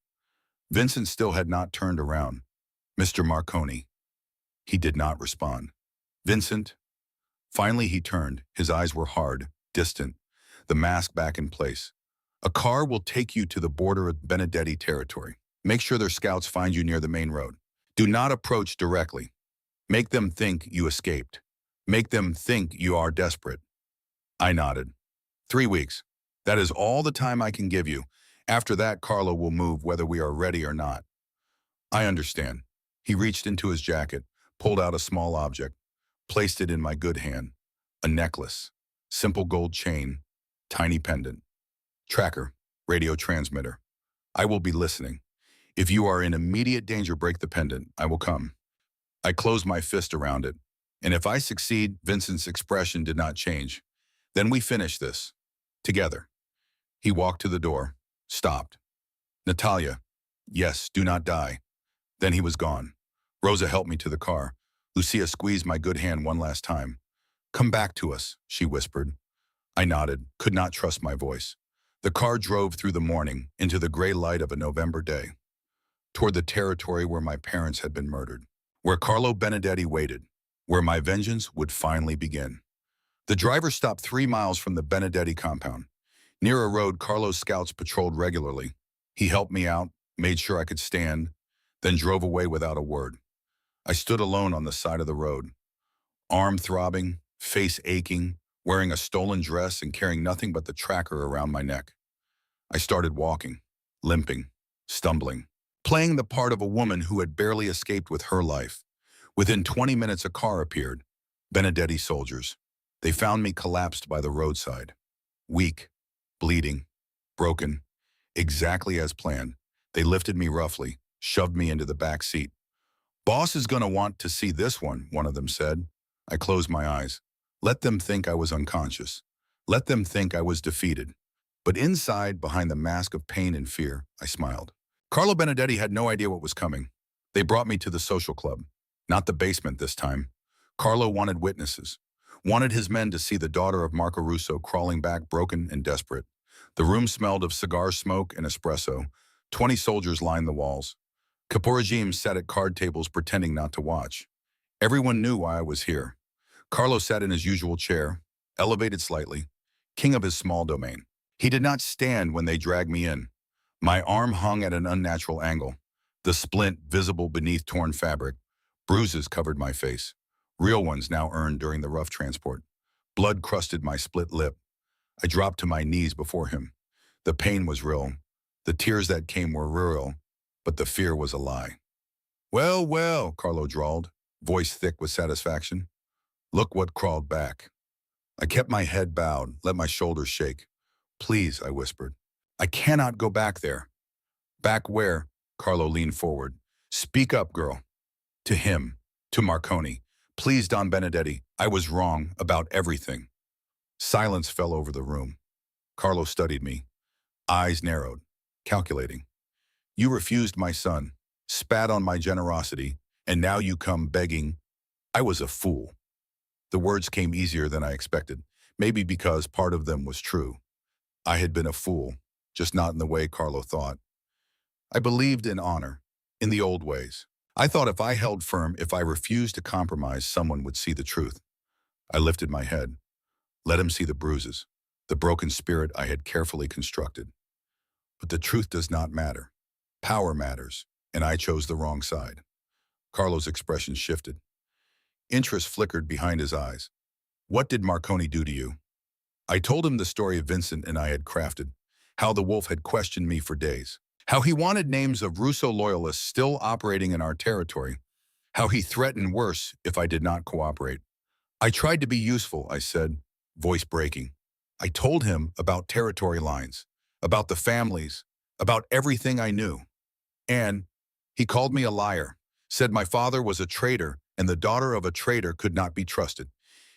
[SPEAKER 1] Vincent still had not turned around. Mr. Marconi. He did not respond. Vincent? Finally he turned. His eyes were hard, distant, the mask back in place. A car will take you to the border of Benedetti territory. Make sure their scouts find you near the main road. Do not approach directly. Make them think you escaped. Make them think you are desperate. I nodded. 3 weeks. That is all the time I can give you. After that, Carlo will move whether we are ready or not. I understand. He reached into his jacket, pulled out a small object, placed it in my good hand. A necklace. Simple gold chain. Tiny pendant. Tracker. Radio transmitter. I will be listening. If you are in immediate danger, break the pendant. I will come. I closed my fist around it. And if I succeed, Vincent's expression did not change. Then we finish this. Together. He walked to the door. Stopped. Natalia. Yes, do not die. Then he was gone. Rosa helped me to the car. Lucia squeezed my good hand one last time. Come back to us, she whispered. I nodded, could not trust my voice. The car drove through the morning, into the gray light of a November day, toward the territory where my parents had been murdered, where Carlo Benedetti waited, where my vengeance would finally begin. The driver stopped 3 miles from the Benedetti compound. Near a road Carlo's scouts patrolled regularly. He helped me out, made sure I could stand, then drove away without a word. I stood alone on the side of the road, arm throbbing, face aching, wearing a stolen dress and carrying nothing but the tracker around my neck. I started walking, limping, stumbling, playing the part of a woman who had barely escaped with her life. Within 20 minutes, a car appeared. Benedetti soldiers. They found me collapsed by the roadside. Weak, bleeding, broken, exactly as planned. They lifted me roughly, shoved me into the back seat. Boss is gonna want to see this one of them said. I closed my eyes. Let them think I was unconscious. Let them think I was defeated. But inside, behind the mask of pain and fear, I smiled. Carlo Benedetti had no idea what was coming. They brought me to the social club. Not the basement this time. Carlo wanted witnesses. Wanted his men to see the daughter of Marco Russo crawling back broken and desperate. The room smelled of cigar smoke and espresso. 20 soldiers lined the walls. Caporagim sat at card tables pretending not to watch. Everyone knew why I was here. Carlo sat in his usual chair, elevated slightly, king of his small domain. He did not stand when they dragged me in. My arm hung at an unnatural angle, the splint visible beneath torn fabric. Bruises covered my face, real ones now earned during the rough transport. Blood crusted my split lip. I dropped to my knees before him. The pain was real. The tears that came were real, but the fear was a lie. Well, well, Carlo drawled, voice thick with satisfaction. Look what crawled back. I kept my head bowed, let my shoulders shake. Please, I whispered. I cannot go back there. Back where? Carlo leaned forward. Speak up, girl. To him, to Marconi. Please, Don Benedetti, I was wrong about everything. Silence fell over the room. Carlo studied me, eyes narrowed, calculating. You refused my son, spat on my generosity, and now you come begging. I was a fool. The words came easier than I expected, maybe because part of them was true. I had been a fool, just not in the way Carlo thought. I believed in honor, in the old ways. I thought if I held firm, if I refused to compromise, someone would see the truth. I lifted my head, let him see the bruises, the broken spirit I had carefully constructed. But the truth does not matter. Power matters, and I chose the wrong side. Carlo's expression shifted. Interest flickered behind his eyes. What did Marconi do to you? I told him the story Vincent and I had crafted, how the wolf had questioned me for days, how he wanted names of Russo loyalists still operating in our territory, how he threatened worse if I did not cooperate. I tried to be useful, I said, voice breaking. I told him about territory lines, about the families, about everything I knew. And He called me a liar, said my father was a traitor and the daughter of a traitor could not be trusted.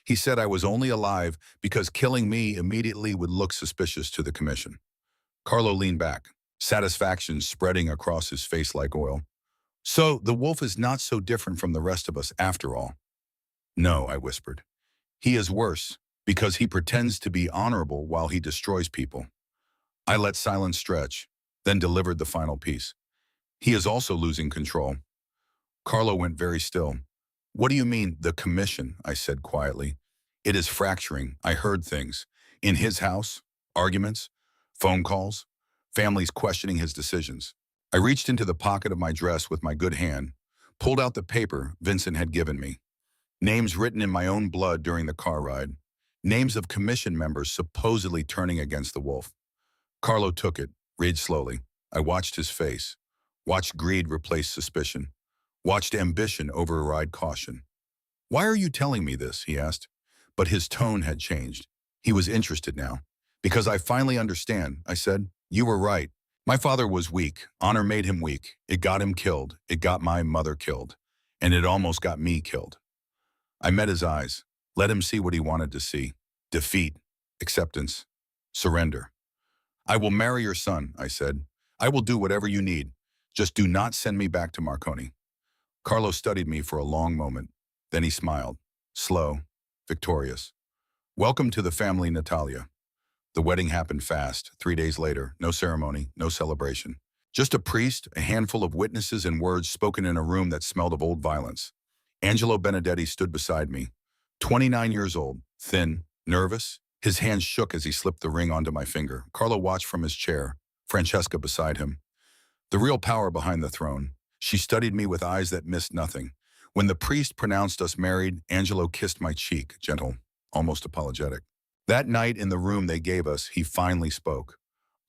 [SPEAKER 1] He said I was only alive because killing me immediately would look suspicious to the commission. Carlo leaned back, satisfaction spreading across his face like oil. So the wolf is not so different from the rest of us after all. No, I whispered. He is worse because he pretends to be honorable while he destroys people. I let silence stretch, then delivered the final piece. He is also losing control. Carlo went very still. What do you mean, the commission? I said quietly. It is fracturing. I heard things. In his house, arguments, phone calls, families questioning his decisions. I reached into the pocket of my dress with my good hand, pulled out the paper Vincent had given me. Names written in my own blood during the car ride. Names of commission members supposedly turning against the wolf. Carlo took it, read slowly. I watched his face, watched greed replace suspicion, watched ambition override caution. Why are you telling me this? He asked. But his tone had changed. He was interested now. Because I finally understand, I said. You were right. My father was weak. Honor made him weak. It got him killed. It got my mother killed. And it almost got me killed. I met his eyes, let him see what he wanted to see. Defeat, acceptance, surrender. I will marry your son, I said. I will do whatever you need. Just do not send me back to Marconi. Carlo studied me for a long moment. Then he smiled, slow, victorious. Welcome to the family, Natalia. The wedding happened fast. 3 days later, no ceremony, no celebration. Just a priest, a handful of witnesses and words spoken in a room that smelled of old violence. Angelo Benedetti stood beside me, 29 years old, thin, nervous. His hands shook as he slipped the ring onto my finger. Carlo watched from his chair, Francesca beside him. The real power behind the throne. She studied me with eyes that missed nothing. When the priest pronounced us married, Angelo kissed my cheek, gentle, almost apologetic. That night in the room they gave us, he finally spoke.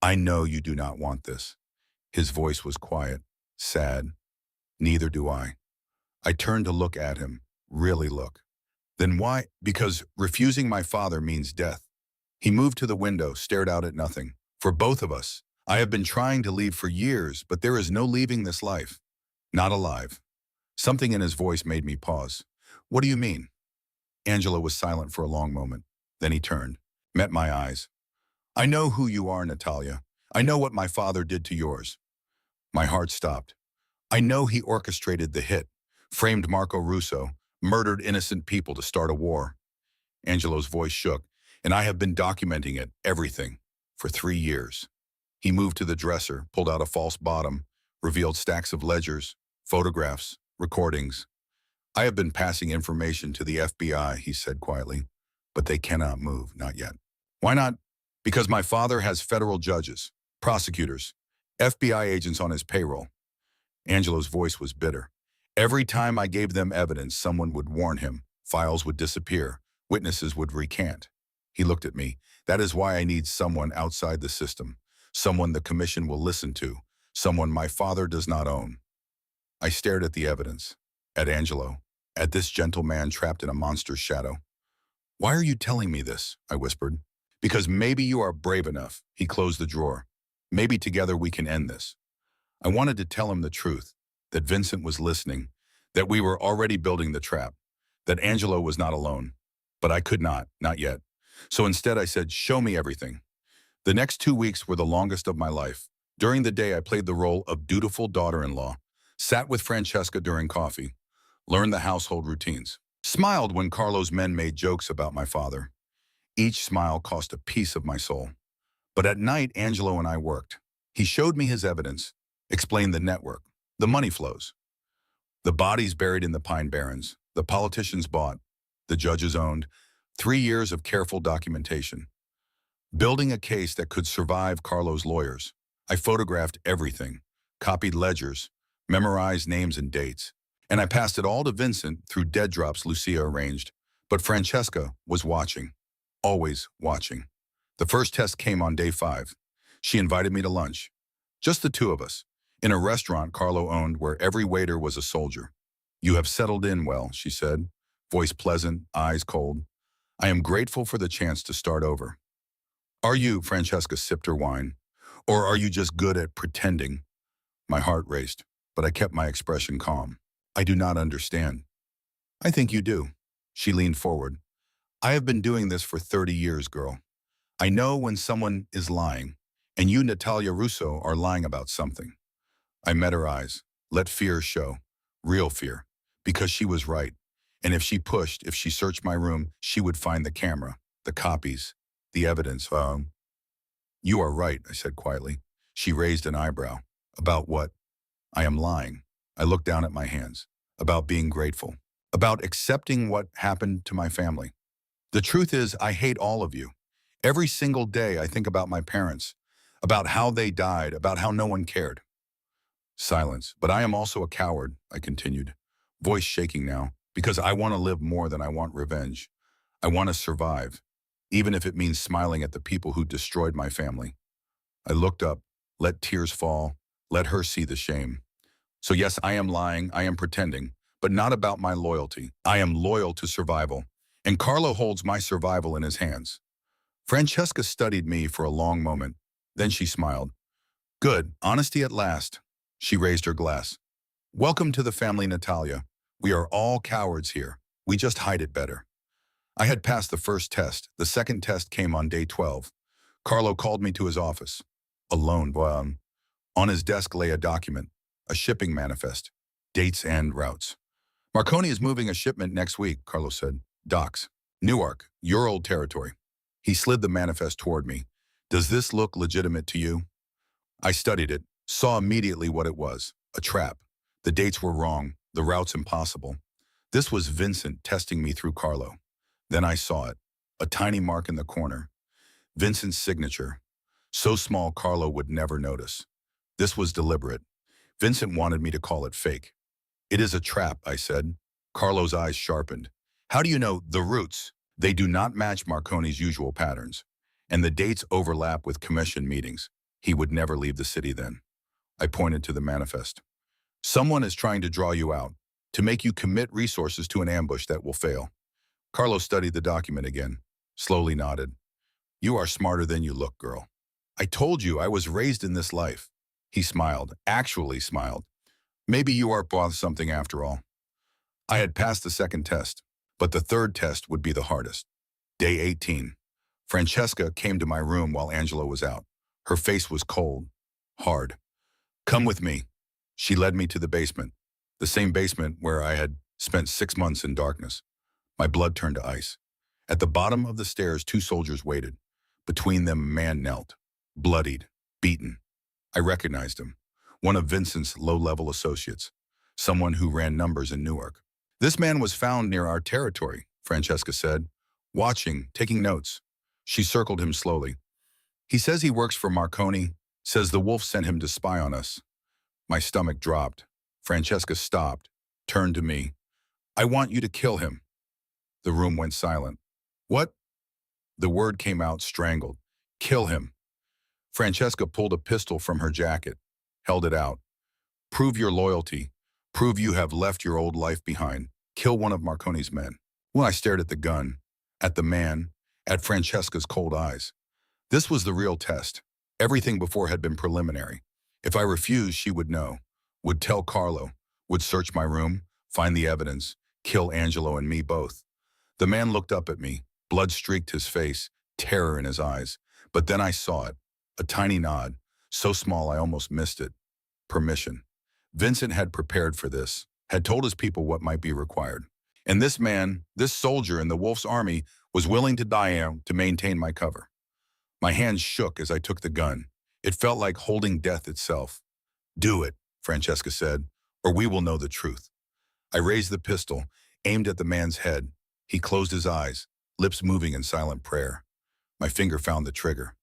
[SPEAKER 1] I know you do not want this. His voice was quiet, sad. Neither do I. I turned to look at him, really look. Then why? Because refusing my father means death. He moved to the window, stared out at nothing. For both of us, I have been trying to leave for years, but there is no leaving this life. Not alive. Something in his voice made me pause. What do you mean? Angelo was silent for a long moment. Then he turned, met my eyes. I know who you are, Natalia. I know what my father did to yours. My heart stopped. I know he orchestrated the hit, framed Marco Russo, murdered innocent people to start a war. Angelo's voice shook, and I have been documenting it, everything, for 3 years. He moved to the dresser, pulled out a false bottom, revealed stacks of ledgers, photographs, recordings. I have been passing information to the FBI, he said quietly, but they cannot move, not yet. Why not? Because my father has federal judges, prosecutors, FBI agents on his payroll. Angelo's voice was bitter. Every time I gave them evidence, someone would warn him. Files would disappear. Witnesses would recant. He looked at me. That is why I need someone outside the system. Someone the commission will listen to. Someone my father does not own. I stared at the evidence. At Angelo. At this gentle man trapped in a monster's shadow. Why are you telling me this? I whispered. Because maybe you are brave enough. He closed the drawer. Maybe together we can end this. I wanted to tell him the truth. That Vincent was listening, that we were already building the trap, that Angelo was not alone. But I could not yet. So instead I said, show me everything. The next 2 weeks were the longest of my life. During the day I played the role of dutiful daughter-in-law, sat with Francesca during coffee, learned the household routines, smiled when Carlo's men made jokes about my father. Each smile cost a piece of my soul. But at night, Angelo and I worked. He showed me his evidence, explained the network, the money flows. The bodies buried in the Pine Barrens, the politicians bought, the judges owned, 3 years of careful documentation. Building a case that could survive Carlo's lawyers. I photographed everything, copied ledgers, memorized names and dates, and I passed it all to Vincent through dead drops Lucia arranged. But Francesca was watching, always watching. The first test came on day 5. She invited me to lunch. Just the two of us. In a restaurant Carlo owned where every waiter was a soldier. You have settled in well, she said, voice pleasant, eyes cold. I am grateful for the chance to start over. Are you, Francesca sipped her wine, or are you just good at pretending? My heart raced. but I kept my expression calm. I do not understand. I think you do. She leaned forward. I have been doing this for 30 years, girl. I know when someone is lying, and you, Natalia Russo, are lying about something. I met her eyes. Let fear show. Real fear. Because she was right. And if she pushed, if she searched my room, she would find the camera, the copies, the evidence. You are right, I said quietly. She raised an eyebrow. About what? I am lying. I looked down at my hands. About being grateful. About accepting what happened to my family. The truth is, I hate all of you. Every single day I think about my parents, about how they died, about how no one cared. Silence. But I am also a coward, I continued, voice shaking now, because I want to live more than I want revenge. I want to survive, even if it means smiling at the people who destroyed my family. I looked up, let tears fall, let her see the shame. So yes, I am lying, I am pretending, but not about my loyalty. I am loyal to survival, and Carlo holds my survival in his hands. Francesca studied me for a long moment. Then she smiled. Good, honesty at last. She raised her glass. Welcome to the family, Natalia. We are all cowards here. We just hide it better. I had passed the first test. The second test came on day 12. Carlo called me to his office. Alone, on his desk lay a document, a shipping manifest, dates and routes. Marconi is moving a shipment next week, Carlo said. Docks. Newark, your old territory. He slid the manifest toward me. Does this look legitimate to you? I studied it, saw immediately what it was. A trap. The dates were wrong, the routes impossible. This was Vincent testing me through Carlo. Then I saw it. A tiny mark in the corner. Vincent's signature. So small Carlo would never notice. This was deliberate. Vincent wanted me to call it fake. It is a trap, I said. Carlo's eyes sharpened. How do you know the routes? They do not match Marconi's usual patterns. And the dates overlap with commission meetings. He would never leave the city then. I pointed to the manifest. Someone is trying to draw you out, to make you commit resources to an ambush that will fail. Carlo studied the document again, slowly nodded. You are smarter than you look, girl. I told you I was raised in this life. He smiled, actually smiled. Maybe you are worth something after all. I had passed the second test, but the third test would be the hardest. Day 18. Francesca came to my room while Angelo was out. Her face was cold, hard. Come with me. She led me to the basement, the same basement where I had spent 6 months in darkness. My blood turned to ice. At the bottom of the stairs, 2 soldiers waited. Between them, a man knelt, bloodied, beaten. I recognized him, one of Vincent's low-level associates, someone who ran numbers in Newark. This man was found near our territory, Francesca said, watching, taking notes. She circled him slowly. He says he works for Marconi, says the wolf sent him to spy on us. My stomach dropped. Francesca stopped, turned to me. I want you to kill him. The room went silent. What? The word came out strangled. Kill him. Francesca pulled a pistol from her jacket, held it out. Prove your loyalty. Prove you have left your old life behind. Kill one of Marconi's men. When I stared at the gun, at the man, at Francesca's cold eyes. This was the real test. Everything before had been preliminary. If I refused, she would know, would tell Carlo, would search my room, find the evidence, kill Angelo and me both. The man looked up at me, blood streaked his face, terror in his eyes. But then I saw it, a tiny nod, so small I almost missed it. Permission. Vincent had prepared for this, had told his people what might be required. And this man, this soldier in the Wolf's army, was willing to die to maintain my cover. My hands shook as I took the gun. It felt like holding death itself. Do it, Francesca said, or we will know the truth. I raised the pistol, aimed at the man's head. He closed his eyes, lips moving in silent prayer. My finger found the trigger.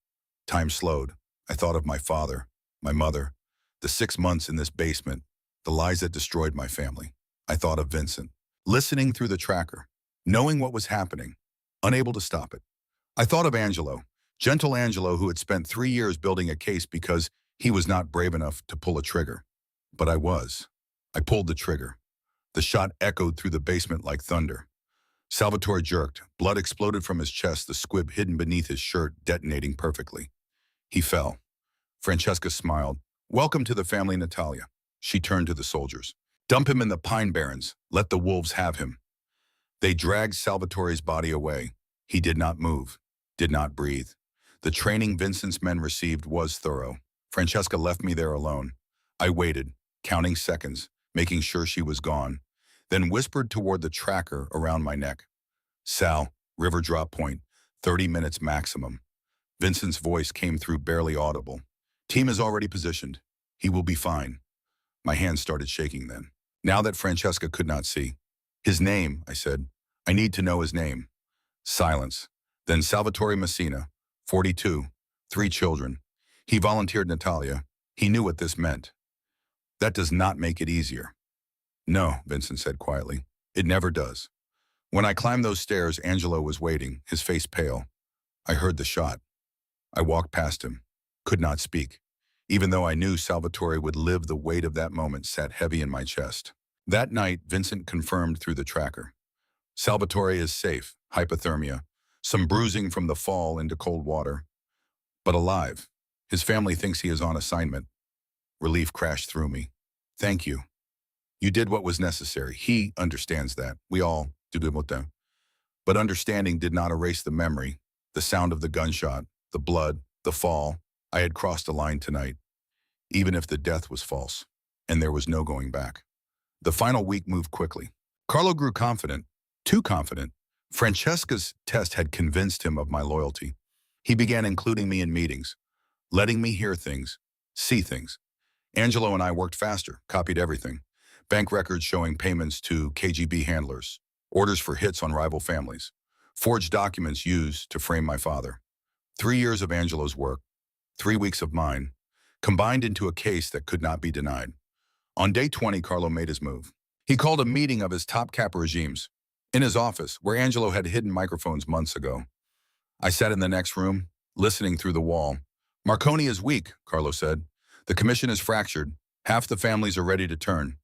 [SPEAKER 1] Time slowed. I thought of my father, my mother, the 6 months in this basement, the lies that destroyed my family. I thought of Vincent, listening through the tracker, knowing what was happening, unable to stop it. I thought of Angelo, gentle Angelo who had spent 3 years building a case because he was not brave enough to pull a trigger. But I was. I pulled the trigger. The shot echoed through the basement like thunder. Salvatore jerked. Blood exploded from his chest, the squib hidden beneath his shirt detonating perfectly. He fell. Francesca smiled. Welcome to the family, Natalia. She turned to the soldiers. Dump him in the pine barrens. Let the wolves have him. They dragged Salvatore's body away. He did not move, did not breathe. The training Vincent's men received was thorough. Francesca left me there alone. I waited, counting seconds, making sure she was gone, then whispered toward the tracker around my neck. Sal, river drop point, 30 minutes maximum. Vincent's voice came through barely audible. Team is already positioned. He will be fine. My hands started shaking then. Now that Francesca could not see. His name, I said. I need to know his name. Silence. Then Salvatore Messina, 42, 3 children. He volunteered Natalia. He knew what this meant. That does not make it easier. No, Vincent said quietly. It never does. When I climbed those stairs, Angelo was waiting, his face pale. I heard the shot. I walked past him, could not speak. Even though I knew Salvatore would live, the weight of that moment sat heavy in my chest. That night, Vincent confirmed through the tracker. Salvatore is safe, hypothermia, some bruising from the fall into cold water, but alive. His family thinks he is on assignment. Relief crashed through me. Thank you. You did what was necessary. He understands that. We all do. But understanding did not erase the memory, the sound of the gunshot, the blood, the fall. I had crossed a line tonight, even if the death was false, and there was no going back. The final week moved quickly. Carlo grew confident, too confident. Francesca's test had convinced him of my loyalty. He began including me in meetings, letting me hear things, see things. Angelo and I worked faster, copied everything. Bank records showing payments to KGB handlers, orders for hits on rival families, forged documents used to frame my father. 3 years of Angelo's work, 3 weeks of mine, combined into a case that could not be denied. On day 20, Carlo made his move. He called a meeting of his top cap regimes in his office, where Angelo had hidden microphones months ago. I sat in the next room, listening through the wall. Marconi is weak, Carlo said. The commission is fractured. Half the families are ready to turn.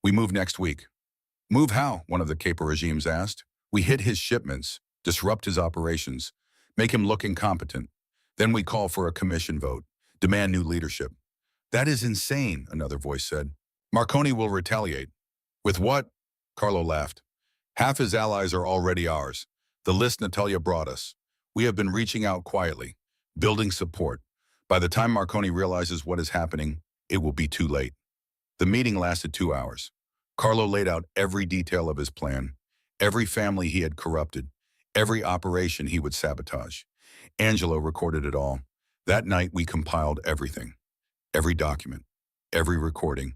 [SPEAKER 1] We move next week. Move how? One of the capo regimes asked. We hit his shipments, disrupt his operations, make him look incompetent. Then we call for a commission vote, demand new leadership. That is insane, another voice said. Marconi will retaliate. With what? Carlo laughed. Half his allies are already ours. The list Natalia brought us. We have been reaching out quietly, building support. By the time Marconi realizes what is happening, it will be too late. The meeting lasted 2 hours. Carlo laid out every detail of his plan, every family he had corrupted, every operation he would sabotage. Angelo recorded it all. That night, we compiled everything, every document, every recording,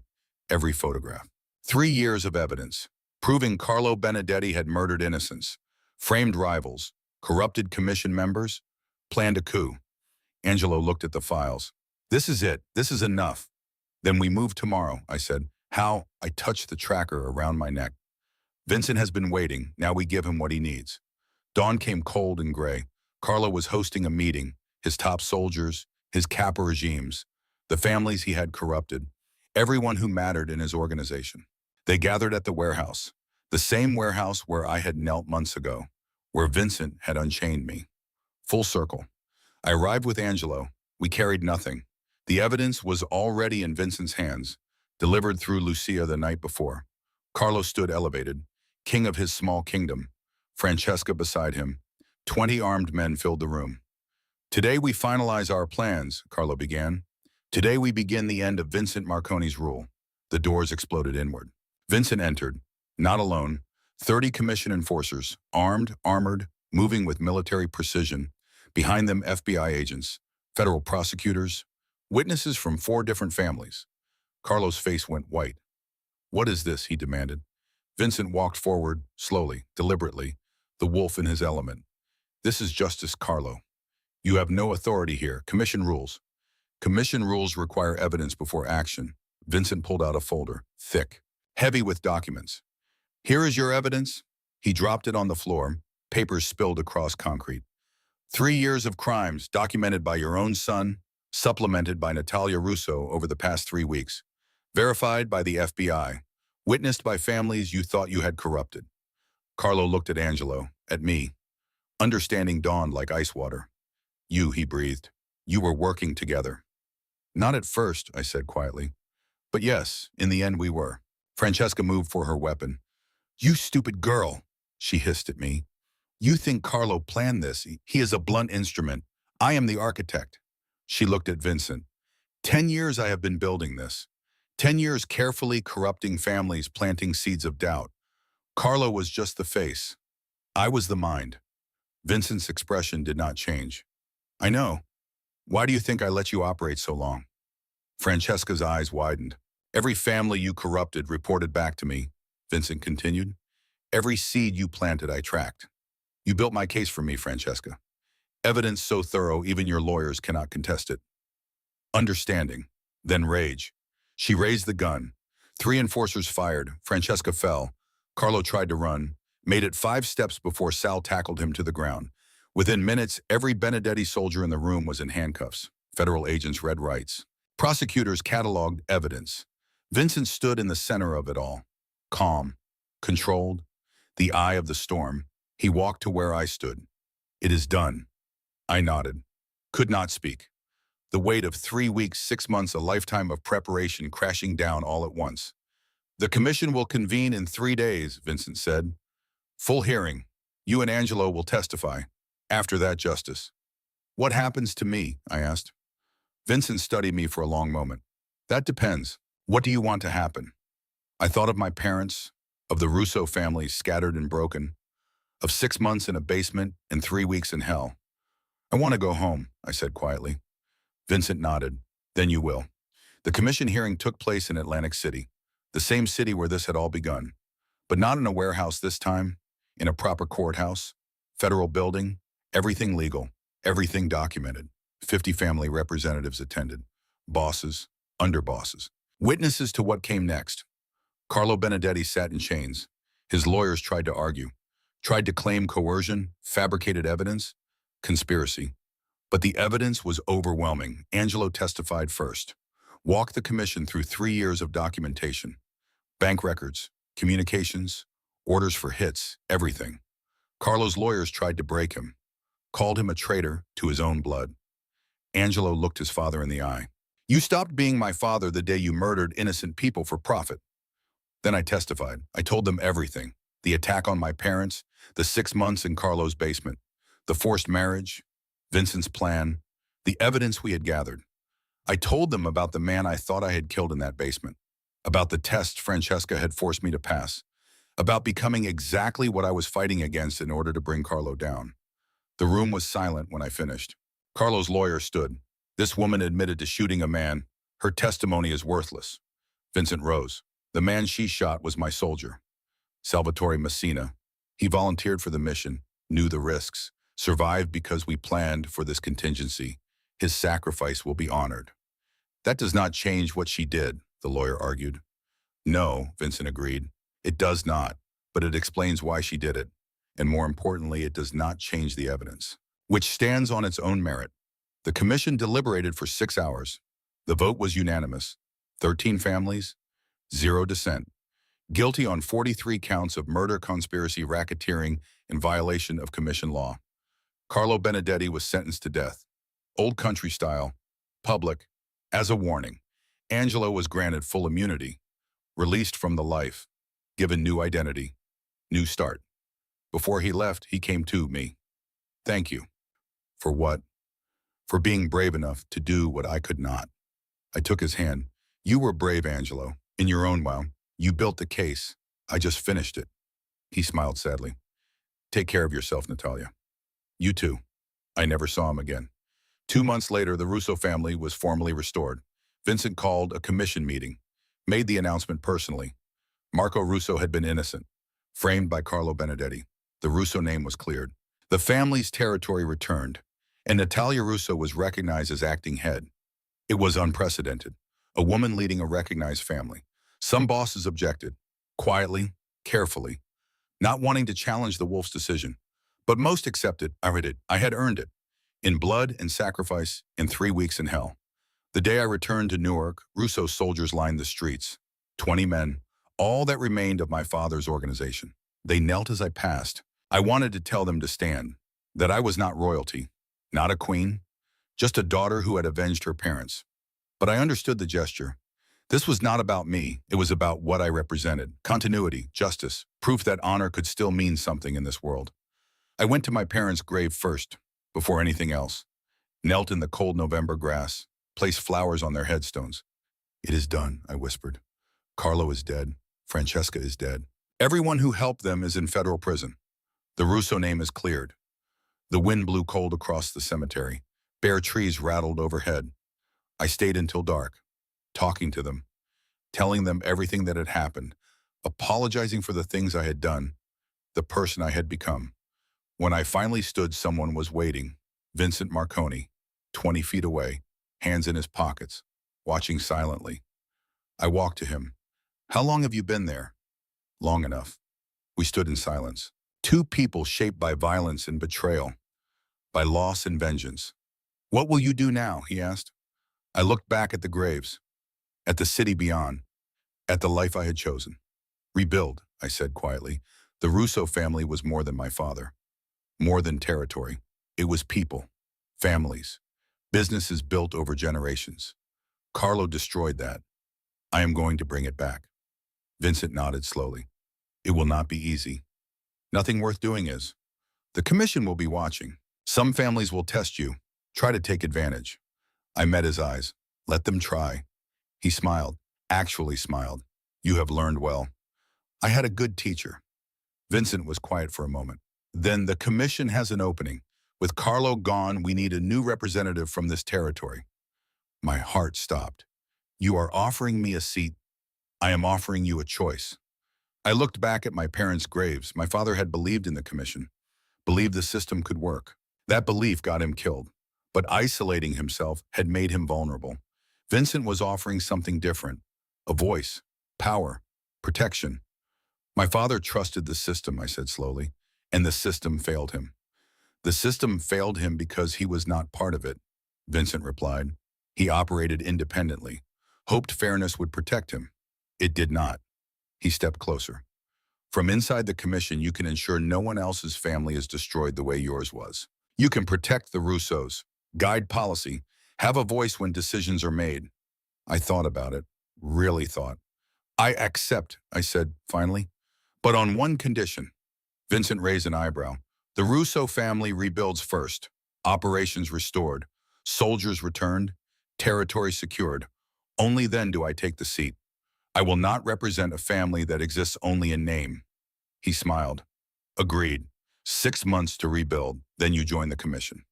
[SPEAKER 1] every photograph. 3 years of evidence, proving Carlo Benedetti had murdered innocents, framed rivals, corrupted commission members, planned a coup. Angelo looked at the files. This is it. This is enough. Then we move tomorrow, I said. How? I touched the tracker around my neck. Vincent has been waiting. Now we give him what he needs. Dawn came cold and gray. Carlo was hosting a meeting. His top soldiers, his capo regimes, the families he had corrupted, everyone who mattered in his organization. They gathered at the warehouse, the same warehouse where I had knelt months ago, where Vincent had unchained me. Full circle. I arrived with Angelo. We carried nothing. The evidence was already in Vincent's hands, delivered through Lucia the night before. Carlo stood elevated, king of his small kingdom. Francesca beside him. 20 armed men filled the room. Today we finalize our plans, Carlo began. Today we begin the end of Vincent Marconi's rule. The doors exploded inward. Vincent entered, not alone. 30 commission enforcers, armed, armored, moving with military precision. Behind them, FBI agents, federal prosecutors, witnesses from 4 different families. Carlo's face went white. What is this? He demanded. Vincent walked forward, slowly, deliberately, the wolf in his element. This is justice, Carlo. You have no authority here. Commission rules. Commission rules require evidence before action. Vincent pulled out a folder, thick, heavy with documents. Here is your evidence. He dropped it on the floor, papers spilled across concrete. 3 years of crimes documented by your own son, supplemented by Natalia Russo over the past 3 weeks, verified by the FBI, witnessed by families you thought you had corrupted. Carlo looked at Angelo, at me. Understanding dawned like ice water. You, he breathed. You were working together. Not at first, I said quietly. But yes, in the end we were. Francesca moved for her weapon. "You stupid girl," she hissed at me. "You think Carlo planned this? He is a blunt instrument. I am the architect." She looked at Vincent. 10 years I have been building this. 10 years carefully corrupting families, planting seeds of doubt. Carlo was just the face. I was the mind. Vincent's expression did not change. "I know. Why do you think I let you operate so long?" Francesca's eyes widened. "Every family you corrupted reported back to me," Vincent continued. "Every seed you planted I tracked. You built my case for me, Francesca. Evidence so thorough even your lawyers cannot contest it." Understanding, then rage. She raised the gun. 3 enforcers fired. Francesca fell. Carlo tried to run, made it 5 steps before Sal tackled him to the ground. Within minutes, every Benedetti soldier in the room was in handcuffs. Federal agents read rights. Prosecutors cataloged evidence. Vincent stood in the center of it all. Calm, controlled, the eye of the storm. He walked to where I stood. "It is done." I nodded. Could not speak. The weight of 3 weeks, 6 months, a lifetime of preparation crashing down all at once. "The commission will convene in 3 days, Vincent said. "Full hearing. You and Angelo will testify. After that, justice." "What happens to me?" I asked. Vincent studied me for a long moment. "That depends. What do you want to happen?" I thought of my parents, of the Russo family scattered and broken, of 6 months in a basement and 3 weeks in hell. "I want to go home," I said quietly. Vincent nodded. "Then you will." The commission hearing took place in Atlantic City, the same city where this had all begun. But not in a warehouse this time, in a proper courthouse, federal building, everything legal, everything documented. 50 family representatives attended, bosses, underbosses, witnesses to what came next. Carlo Benedetti sat in chains. His lawyers tried to argue, tried to claim coercion, fabricated evidence, conspiracy. But the evidence was overwhelming. Angelo testified first. Walked the commission through 3 years of documentation. Bank records, communications, orders for hits, everything. Carlo's lawyers tried to break him, called him a traitor to his own blood. Angelo looked his father in the eye. "You stopped being my father the day you murdered innocent people for profit." Then I testified. I told them everything. The attack on my parents, the 6 months in Carlo's basement, the forced marriage, Vincent's plan, the evidence we had gathered. I told them about the man I thought I had killed in that basement, about the test Francesca had forced me to pass, about becoming exactly what I was fighting against in order to bring Carlo down. The room was silent when I finished. Carlo's lawyer stood. "This woman admitted to shooting a man. Her testimony is worthless." Vincent rose. "The man she shot was my soldier, Salvatore Messina. He volunteered for the mission, knew the risks, survived because we planned for this contingency. His sacrifice will be honored." "That does not change what she did," the lawyer argued. "No," Vincent agreed. "It does not, but it explains why she did it. And more importantly, it does not change the evidence, which stands on its own merit." The commission deliberated for 6 hours. The vote was unanimous. 13 families, 0 dissent. Guilty on 43 counts of murder, conspiracy, racketeering, in violation of commission law. Carlo Benedetti was sentenced to death. Old country style, public, as a warning. Angelo was granted full immunity, released from the life, given new identity, new start. Before he left, he came to me. "Thank you." "For what?" "For being brave enough to do what I could not." I took his hand. "You were brave, Angelo. In your own way. You built the case. I just finished it." He smiled sadly. "Take care of yourself, Natalia." "You too." I never saw him again. 2 months later, the Russo family was formally restored. Vincent called a commission meeting, made the announcement personally. Marco Russo had been innocent, framed by Carlo Benedetti. The Russo name was cleared. The family's territory returned, and Natalia Russo was recognized as acting head. It was unprecedented, a woman leading a recognized family. Some bosses objected, quietly, carefully, not wanting to challenge the Wolf's decision. But most accepted, I had earned it. In blood and sacrifice, in 3 weeks in hell. The day I returned to Newark, Russo soldiers lined the streets. 20 men, all that remained of my father's organization. They knelt as I passed. I wanted to tell them to stand, that I was not royalty, not a queen, just a daughter who had avenged her parents. But I understood the gesture. This was not about me. It was about what I represented. Continuity, justice, proof that honor could still mean something in this world. I went to my parents' grave first, before anything else. Knelt in the cold November grass, placed flowers on their headstones. It is done, I whispered. Carlo is dead. Francesca is dead. Everyone who helped them is in federal prison. The Russo name is cleared. The wind blew cold across the cemetery. Bare trees rattled overhead. I stayed until dark, talking to them, telling them everything that had happened, apologizing for the things I had done, the person I had become. When I finally stood, someone was waiting. Vincent Marconi, 20 feet away, hands in his pockets, watching silently. I walked to him. How long have you been there? Long enough. We stood in silence. Two people shaped by violence and betrayal, by loss and vengeance. What will you do now? He asked. I looked back at the graves, at the city beyond, at the life I had chosen. Rebuild, I said quietly. The Russo family was more than my father, more than territory. It was people, families, businesses built over generations. Carlo destroyed that. I am going to bring it back. Vincent nodded slowly. It will not be easy. Nothing worth doing is. The commission will be watching. Some families will test you, try to take advantage. I met his eyes. Let them try. He smiled, actually smiled. You have learned well. I had a good teacher. Vincent was quiet for a moment. Then the commission has an opening. With Carlo gone, we need a new representative from this territory. My heart stopped. You are offering me a seat. I am offering you a choice. I looked back at my parents' graves. My father had believed in the commission, believed the system could work. That belief got him killed, but isolating himself had made him vulnerable. Vincent was offering something different, a voice, power, protection. My father trusted the system, I said slowly, and the system failed him. The system failed him because he was not part of it, Vincent replied. He operated independently, hoped fairness would protect him. It did not. He stepped closer. From inside the commission, you can ensure no one else's family is destroyed the way yours was. You can protect the Russos, guide policy, have a voice when decisions are made. I thought about it, really thought. I accept, I said finally, but on one condition. Vincent raised an eyebrow. The Russo family rebuilds first, operations restored, soldiers returned, territory secured. Only then do I take the seat. I will not represent a family that exists only in name. He smiled. Agreed. 6 months to rebuild, then you join the commission.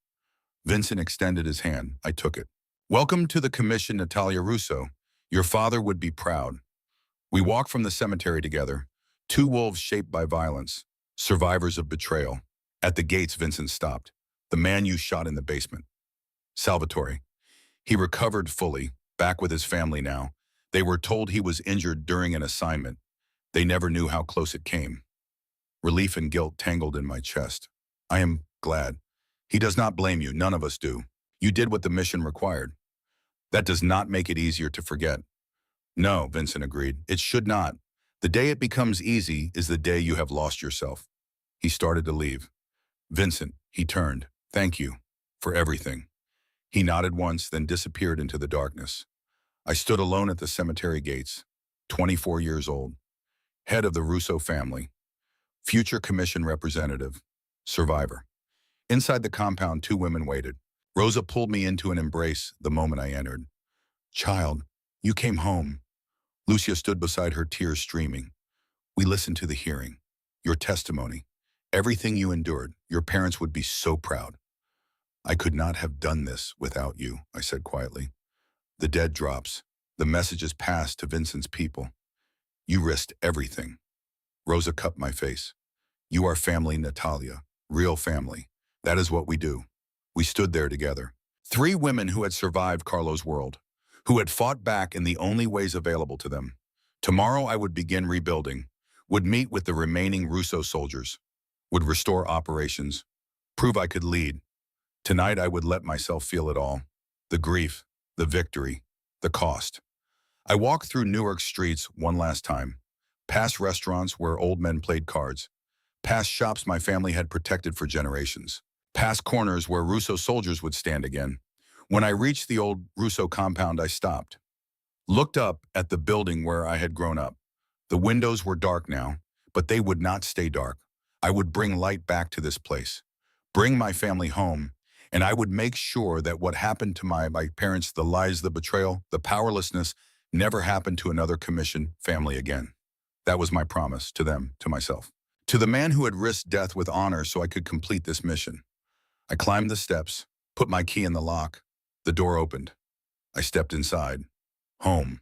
[SPEAKER 1] Vincent extended his hand. I took it. Welcome to the commission, Natalia Russo. Your father would be proud. We walked from the cemetery together, two wolves shaped by violence, survivors of betrayal. At the gates, Vincent stopped. The man you shot in the basement. Salvatore. He recovered fully, back with his family now. They were told he was injured during an assignment. They never knew how close it came. Relief and guilt tangled in my chest. I am glad. He does not blame you. None of us do. You did what the mission required. That does not make it easier to forget. No, Vincent agreed. It should not. The day it becomes easy is the day you have lost yourself. He started to leave. Vincent, he turned. Thank you for everything. He nodded once, then disappeared into the darkness. I stood alone at the cemetery gates, 24 years old, head of the Russo family, future commission representative, survivor. Inside the compound, two women waited. Rosa pulled me into an embrace the moment I entered. Child, you came home. Lucia stood beside her, tears streaming. We listened to the hearing, your testimony, everything you endured. Your parents would be so proud. I could not have done this without you, I said quietly. The dead drops. The messages passed to Vincent's people. You risked everything. Rosa cupped my face. You are family, Natalia. Real family. That is what we do. We stood there together. 3 women who had survived Carlo's world, who had fought back in the only ways available to them. Tomorrow I would begin rebuilding, would meet with the remaining Russo soldiers, would restore operations, prove I could lead. Tonight I would let myself feel it all. The grief, the victory, the cost. I walked through Newark streets one last time, past restaurants where old men played cards, past shops my family had protected for generations, past corners where Russo soldiers would stand again. When I reached the old Russo compound, I stopped. Looked up at the building where I had grown up. The windows were dark now, but they would not stay dark. I would bring light back to this place, bring my family home, and I would make sure that what happened to my parents, the lies, the betrayal, the powerlessness, never happened to another commission family again. That was my promise to them, to myself. To the man who had risked death with honor so I could complete this mission. I climbed the steps, put my key in the lock. The door opened. I stepped inside. Home.